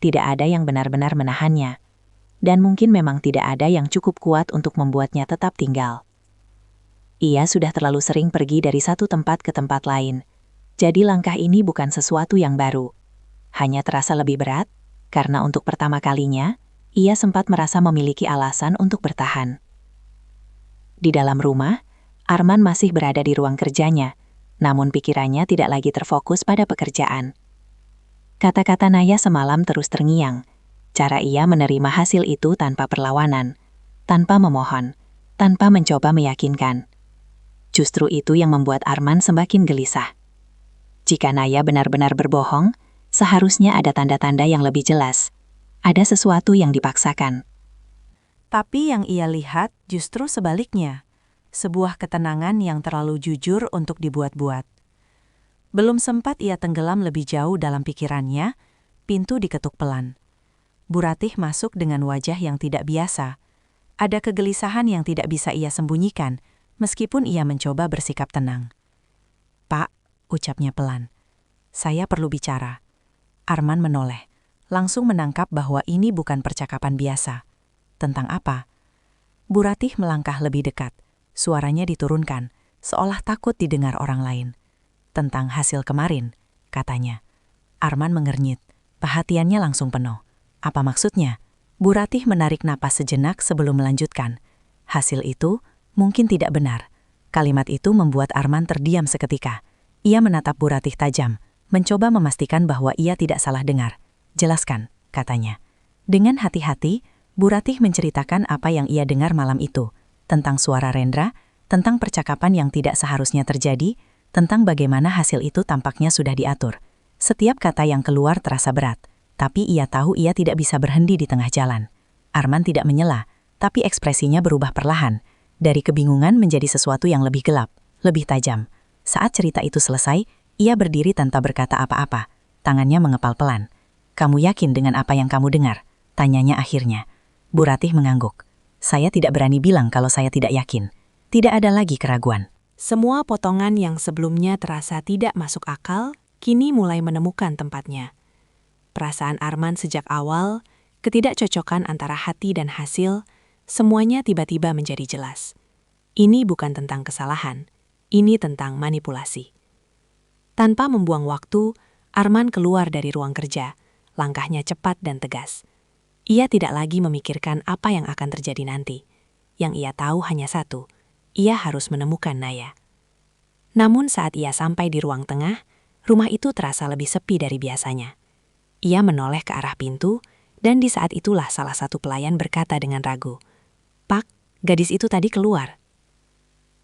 Tidak ada yang benar-benar menahannya, dan mungkin memang tidak ada yang cukup kuat untuk membuatnya tetap tinggal. Ia sudah terlalu sering pergi dari satu tempat ke tempat lain, jadi langkah ini bukan sesuatu yang baru. Hanya terasa lebih berat, karena untuk pertama kalinya, ia sempat merasa memiliki alasan untuk bertahan. Di dalam rumah, Arman masih berada di ruang kerjanya, namun pikirannya tidak lagi terfokus pada pekerjaan. Kata-kata Naya semalam terus terngiang. Cara ia menerima hasil itu tanpa perlawanan, tanpa memohon, tanpa mencoba meyakinkan. Justru itu yang membuat Arman semakin gelisah. Jika Naya benar-benar berbohong, seharusnya ada tanda-tanda yang lebih jelas. Ada sesuatu yang dipaksakan. Tapi yang ia lihat justru sebaliknya. Sebuah ketenangan yang terlalu jujur untuk dibuat-buat. Belum sempat ia tenggelam lebih jauh dalam pikirannya, pintu diketuk pelan. Bu Ratih masuk dengan wajah yang tidak biasa. Ada kegelisahan yang tidak bisa ia sembunyikan, meskipun ia mencoba bersikap tenang. "Pak," ucapnya pelan, "saya perlu bicara." Arman menoleh, langsung menangkap bahwa ini bukan percakapan biasa. Tentang apa? Bu Ratih melangkah lebih dekat, suaranya diturunkan, seolah takut didengar orang lain. "Tentang hasil kemarin," katanya. Arman mengernyit, perhatiannya langsung penuh. Apa maksudnya? Bu Ratih menarik napas sejenak sebelum melanjutkan. Hasil itu mungkin tidak benar. Kalimat itu membuat Arman terdiam seketika. Ia menatap Bu Ratih tajam, mencoba memastikan bahwa ia tidak salah dengar. "Jelaskan," katanya. Dengan hati-hati, Bu Ratih menceritakan apa yang ia dengar malam itu, tentang suara Rendra, tentang percakapan yang tidak seharusnya terjadi, tentang bagaimana hasil itu tampaknya sudah diatur. Setiap kata yang keluar terasa berat, tapi ia tahu ia tidak bisa berhenti di tengah jalan. Arman tidak menyela, tapi ekspresinya berubah perlahan, dari kebingungan menjadi sesuatu yang lebih gelap, lebih tajam. Saat cerita itu selesai, ia berdiri tanpa berkata apa-apa, tangannya mengepal pelan. "Kamu yakin dengan apa yang kamu dengar?" tanyanya akhirnya. Bu Ratih mengangguk. "Saya tidak berani bilang kalau saya tidak yakin." Tidak ada lagi keraguan. Semua potongan yang sebelumnya terasa tidak masuk akal, kini mulai menemukan tempatnya. Perasaan Arman sejak awal, ketidakcocokan antara hati dan hasil, semuanya tiba-tiba menjadi jelas. Ini bukan tentang kesalahan, ini tentang manipulasi. Tanpa membuang waktu, Arman keluar dari ruang kerja. Langkahnya cepat dan tegas. Ia tidak lagi memikirkan apa yang akan terjadi nanti. Yang ia tahu hanya satu, ia harus menemukan Naya. Namun saat ia sampai di ruang tengah, rumah itu terasa lebih sepi dari biasanya. Ia menoleh ke arah pintu, dan di saat itulah salah satu pelayan berkata dengan ragu, "Pak, gadis itu tadi keluar."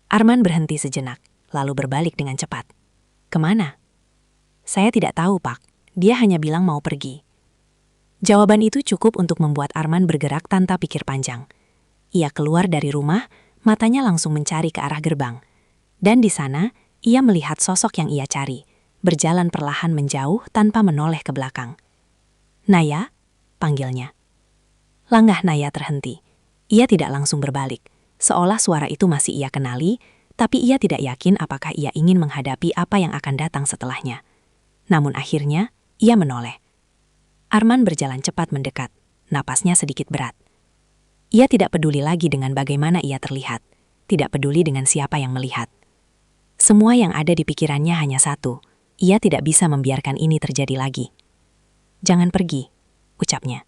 Arman berhenti sejenak, lalu berbalik dengan cepat. "Kemana?" "Saya tidak tahu, Pak. Dia hanya bilang mau pergi." Jawaban itu cukup untuk membuat Arman bergerak tanpa pikir panjang. Ia keluar dari rumah, matanya langsung mencari ke arah gerbang. Dan di sana, ia melihat sosok yang ia cari, berjalan perlahan menjauh tanpa menoleh ke belakang. "Naya?" panggilnya. Langkah Naya terhenti. Ia tidak langsung berbalik, seolah suara itu masih ia kenali, tapi ia tidak yakin apakah ia ingin menghadapi apa yang akan datang setelahnya. Namun akhirnya, ia menoleh. Arman berjalan cepat mendekat, napasnya sedikit berat. Ia tidak peduli lagi dengan bagaimana ia terlihat, tidak peduli dengan siapa yang melihat. Semua yang ada di pikirannya hanya satu, ia tidak bisa membiarkan ini terjadi lagi. "Jangan pergi," ucapnya.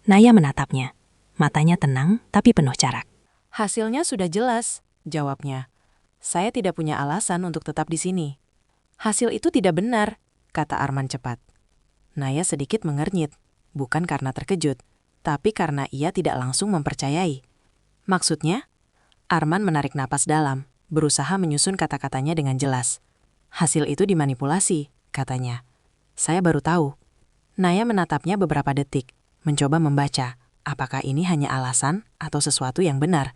Naya menatapnya, matanya tenang tapi penuh jarak. Hasilnya sudah jelas, jawabnya. "Saya tidak punya alasan untuk tetap di sini." "Hasil itu tidak benar," kata Arman cepat. Naya sedikit mengernyit, bukan karena terkejut, tapi karena ia tidak langsung mempercayai. "Maksudnya?" Arman menarik napas dalam, berusaha menyusun kata-katanya dengan jelas. "Hasil itu dimanipulasi," katanya. "Saya baru tahu." Naya menatapnya beberapa detik, mencoba membaca, apakah ini hanya alasan atau sesuatu yang benar.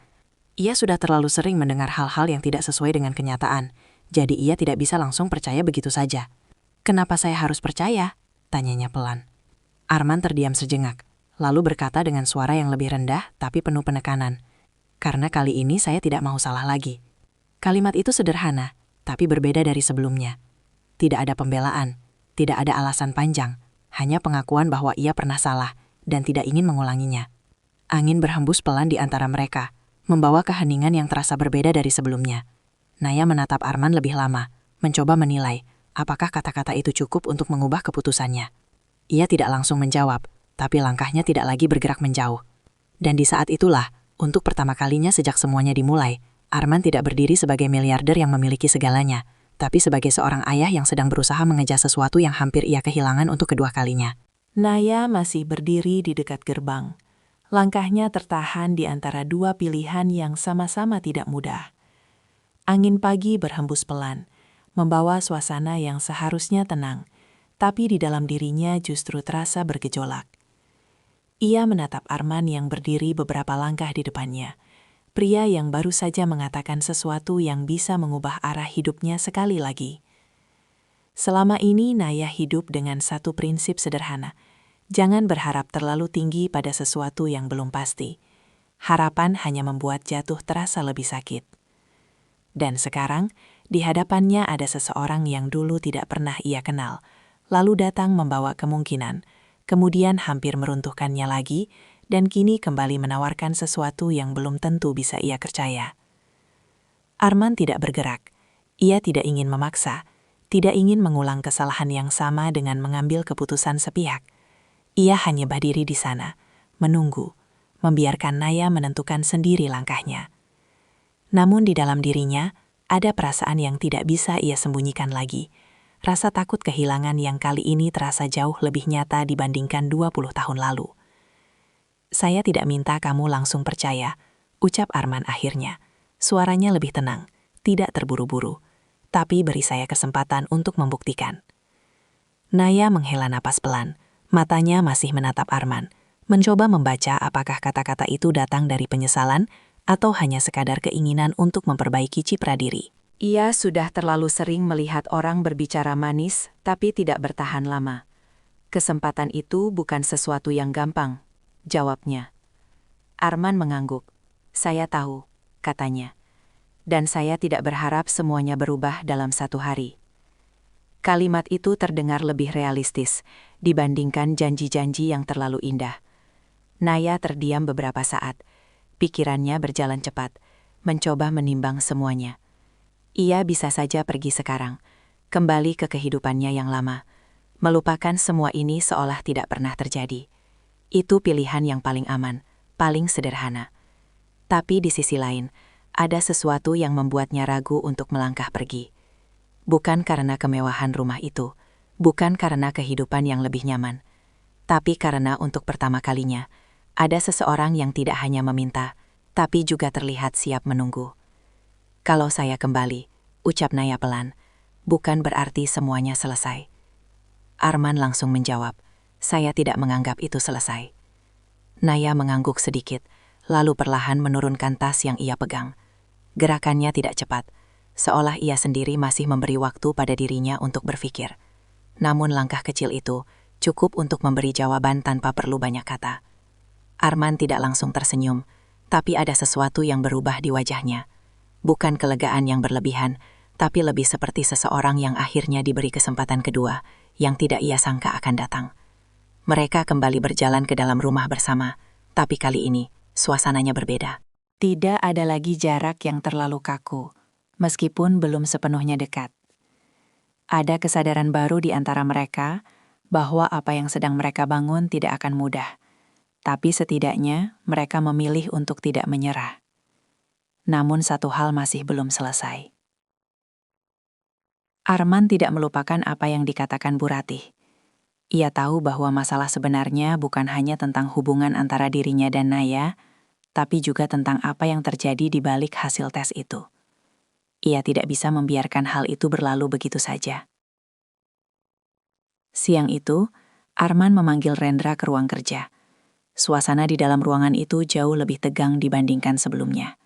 Ia sudah terlalu sering mendengar hal-hal yang tidak sesuai dengan kenyataan, jadi ia tidak bisa langsung percaya begitu saja. "Kenapa saya harus percaya?" tanyanya pelan. Arman terdiam sejenak, lalu berkata dengan suara yang lebih rendah tapi penuh penekanan. "Karena kali ini saya tidak mau salah lagi." Kalimat itu sederhana, tapi berbeda dari sebelumnya. Tidak ada pembelaan, tidak ada alasan panjang, hanya pengakuan bahwa ia pernah salah dan tidak ingin mengulanginya. Angin berhembus pelan di antara mereka, membawa keheningan yang terasa berbeda dari sebelumnya. Naya menatap Arman lebih lama, mencoba menilai apakah kata-kata itu cukup untuk mengubah keputusannya. Ia tidak langsung menjawab, tapi langkahnya tidak lagi bergerak menjauh. Dan di saat itulah, untuk pertama kalinya sejak semuanya dimulai, Arman tidak berdiri sebagai miliarder yang memiliki segalanya, tapi sebagai seorang ayah yang sedang berusaha mengejar sesuatu yang hampir ia kehilangan untuk kedua kalinya. Naya masih berdiri di dekat gerbang. Langkahnya tertahan di antara dua pilihan yang sama-sama tidak mudah. Angin pagi berhembus pelan, membawa suasana yang seharusnya tenang, tapi di dalam dirinya justru terasa bergejolak. Ia menatap Arman yang berdiri beberapa langkah di depannya, pria yang baru saja mengatakan sesuatu yang bisa mengubah arah hidupnya sekali lagi. Selama ini Naya hidup dengan satu prinsip sederhana, jangan berharap terlalu tinggi pada sesuatu yang belum pasti. Harapan hanya membuat jatuh terasa lebih sakit. Dan sekarang, di hadapannya ada seseorang yang dulu tidak pernah ia kenal, lalu datang membawa kemungkinan, kemudian hampir meruntuhkannya lagi, dan kini kembali menawarkan sesuatu yang belum tentu bisa ia percaya. Arman tidak bergerak. Ia tidak ingin memaksa, tidak ingin mengulang kesalahan yang sama dengan mengambil keputusan sepihak. Ia hanya berdiri di sana, menunggu, membiarkan Naya menentukan sendiri langkahnya. Namun di dalam dirinya, ada perasaan yang tidak bisa ia sembunyikan lagi. Rasa takut kehilangan yang kali ini terasa jauh lebih nyata dibandingkan 20 tahun lalu. "Saya tidak minta kamu langsung percaya," ucap Arman akhirnya. Suaranya lebih tenang, tidak terburu-buru, tapi beri saya kesempatan untuk membuktikan. Naya menghela napas pelan, matanya masih menatap Arman, mencoba membaca apakah kata-kata itu datang dari penyesalan atau hanya sekadar keinginan untuk memperbaiki citra diri. Ia sudah terlalu sering melihat orang berbicara manis tapi tidak bertahan lama. Kesempatan itu bukan sesuatu yang gampang, jawabnya. Arman mengangguk. "Saya tahu," katanya. "Dan saya tidak berharap semuanya berubah dalam satu hari." Kalimat itu terdengar lebih realistis dibandingkan janji-janji yang terlalu indah. Naya terdiam beberapa saat. Pikirannya berjalan cepat, mencoba menimbang semuanya. Ia bisa saja pergi sekarang, kembali ke kehidupannya yang lama, melupakan semua ini seolah tidak pernah terjadi. Itu pilihan yang paling aman, paling sederhana. Tapi di sisi lain, ada sesuatu yang membuatnya ragu untuk melangkah pergi. Bukan karena kemewahan rumah itu, bukan karena kehidupan yang lebih nyaman, tapi karena untuk pertama kalinya, ada seseorang yang tidak hanya meminta, tapi juga terlihat siap menunggu. Kalau saya kembali, ucap Naya pelan, bukan berarti semuanya selesai. Arman langsung menjawab, saya tidak menganggap itu selesai. Naya mengangguk sedikit, lalu perlahan menurunkan tas yang ia pegang. Gerakannya tidak cepat, seolah ia sendiri masih memberi waktu pada dirinya untuk berpikir. Namun langkah kecil itu cukup untuk memberi jawaban tanpa perlu banyak kata. Arman tidak langsung tersenyum, tapi ada sesuatu yang berubah di wajahnya. Bukan kelegaan yang berlebihan, tapi lebih seperti seseorang yang akhirnya diberi kesempatan kedua, yang tidak ia sangka akan datang. Mereka kembali berjalan ke dalam rumah bersama, tapi kali ini suasananya berbeda. Tidak ada lagi jarak yang terlalu kaku, meskipun belum sepenuhnya dekat. Ada kesadaran baru di antara mereka bahwa apa yang sedang mereka bangun tidak akan mudah, tapi setidaknya mereka memilih untuk tidak menyerah. Namun satu hal masih belum selesai. Arman tidak melupakan apa yang dikatakan Bu Ratih. Ia tahu bahwa masalah sebenarnya bukan hanya tentang hubungan antara dirinya dan Naya, tapi juga tentang apa yang terjadi di balik hasil tes itu. Ia tidak bisa membiarkan hal itu berlalu begitu saja. Siang itu, Arman memanggil Rendra ke ruang kerja. Suasana di dalam ruangan itu jauh lebih tegang dibandingkan sebelumnya.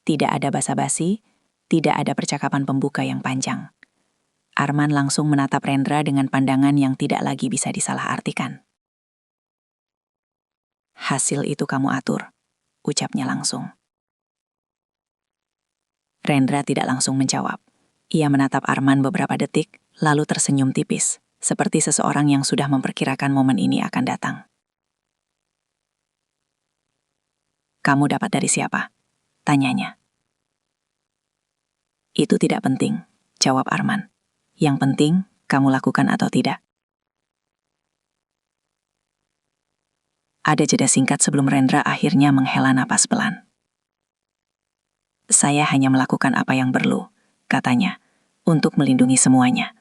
Tidak ada basa-basi, tidak ada percakapan pembuka yang panjang. Arman langsung menatap Rendra dengan pandangan yang tidak lagi bisa disalahartikan. Hasil itu kamu atur, ucapnya langsung. Rendra tidak langsung menjawab. Ia menatap Arman beberapa detik, lalu tersenyum tipis, seperti seseorang yang sudah memperkirakan momen ini akan datang. Kamu dapat dari siapa? Tanyanya. Itu tidak penting, jawab Arman. Yang penting, kamu lakukan atau tidak. Ada jeda singkat sebelum Rendra akhirnya menghela napas pelan. Saya hanya melakukan apa yang perlu, katanya, untuk melindungi semuanya.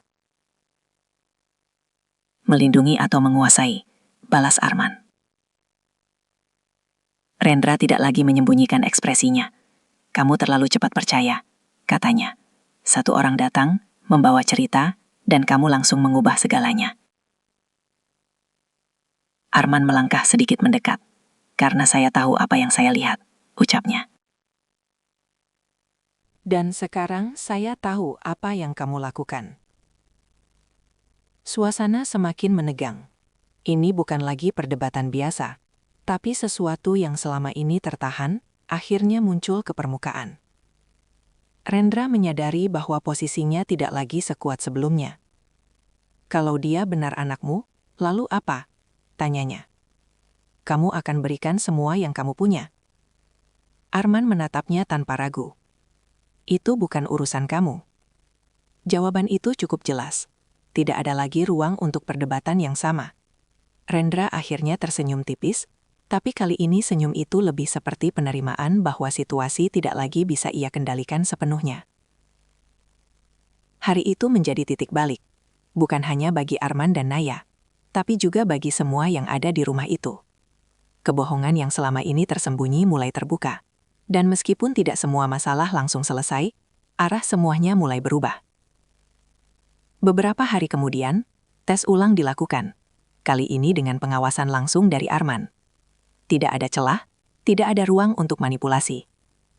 Melindungi atau menguasai, balas Arman. Rendra tidak lagi menyembunyikan ekspresinya. Kamu terlalu cepat percaya, katanya. Satu orang datang, membawa cerita, dan kamu langsung mengubah segalanya. Arman melangkah sedikit mendekat, karena saya tahu apa yang saya lihat, ucapnya. Dan sekarang saya tahu apa yang kamu lakukan. Suasana semakin menegang. Ini bukan lagi perdebatan biasa, tapi sesuatu yang selama ini tertahan, akhirnya muncul ke permukaan. Rendra menyadari bahwa posisinya tidak lagi sekuat sebelumnya. Kalau dia benar anakmu, lalu apa? Tanyanya. Kamu akan berikan semua yang kamu punya. Arman menatapnya tanpa ragu. Itu bukan urusan kamu. Jawaban itu cukup jelas. Tidak ada lagi ruang untuk perdebatan yang sama. Rendra akhirnya tersenyum tipis, tapi kali ini senyum itu lebih seperti penerimaan bahwa situasi tidak lagi bisa ia kendalikan sepenuhnya. Hari itu menjadi titik balik, bukan hanya bagi Arman dan Naya, tapi juga bagi semua yang ada di rumah itu. Kebohongan yang selama ini tersembunyi mulai terbuka, dan meskipun tidak semua masalah langsung selesai, arah semuanya mulai berubah. Beberapa hari kemudian, tes ulang dilakukan, kali ini dengan pengawasan langsung dari Arman. Tidak ada celah, tidak ada ruang untuk manipulasi.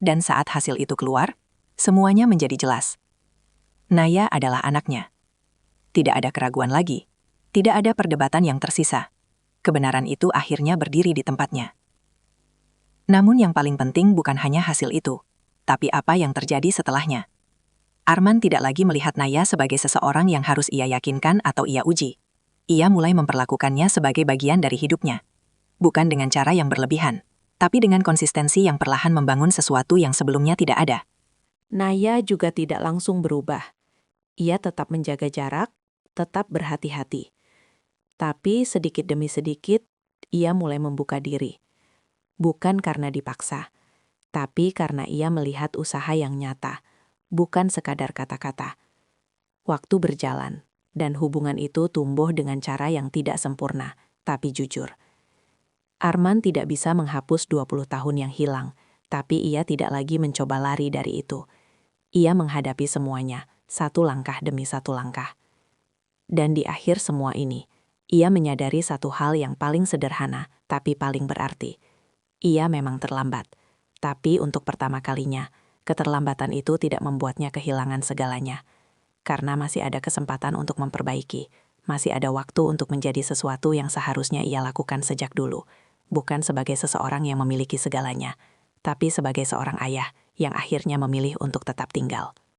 Dan saat hasil itu keluar, semuanya menjadi jelas. Naya adalah anaknya. Tidak ada keraguan lagi. Tidak ada perdebatan yang tersisa. Kebenaran itu akhirnya berdiri di tempatnya. Namun yang paling penting bukan hanya hasil itu, tapi apa yang terjadi setelahnya. Arman tidak lagi melihat Naya sebagai seseorang yang harus ia yakinkan atau ia uji. Ia mulai memperlakukannya sebagai bagian dari hidupnya. Bukan dengan cara yang berlebihan, tapi dengan konsistensi yang perlahan membangun sesuatu yang sebelumnya tidak ada. Naya juga tidak langsung berubah. Ia tetap menjaga jarak, tetap berhati-hati. Tapi sedikit demi sedikit, ia mulai membuka diri. Bukan karena dipaksa, tapi karena ia melihat usaha yang nyata, bukan sekadar kata-kata. Waktu berjalan, dan hubungan itu tumbuh dengan cara yang tidak sempurna, tapi jujur. Arman tidak bisa menghapus 20 tahun yang hilang, tapi ia tidak lagi mencoba lari dari itu. Ia menghadapi semuanya, satu langkah demi satu langkah. Dan di akhir semua ini, ia menyadari satu hal yang paling sederhana, tapi paling berarti. Ia memang terlambat, tapi untuk pertama kalinya, keterlambatan itu tidak membuatnya kehilangan segalanya. Karena masih ada kesempatan untuk memperbaiki, masih ada waktu untuk menjadi sesuatu yang seharusnya ia lakukan sejak dulu. Bukan sebagai seseorang yang memiliki segalanya, tapi sebagai seorang ayah yang akhirnya memilih untuk tetap tinggal.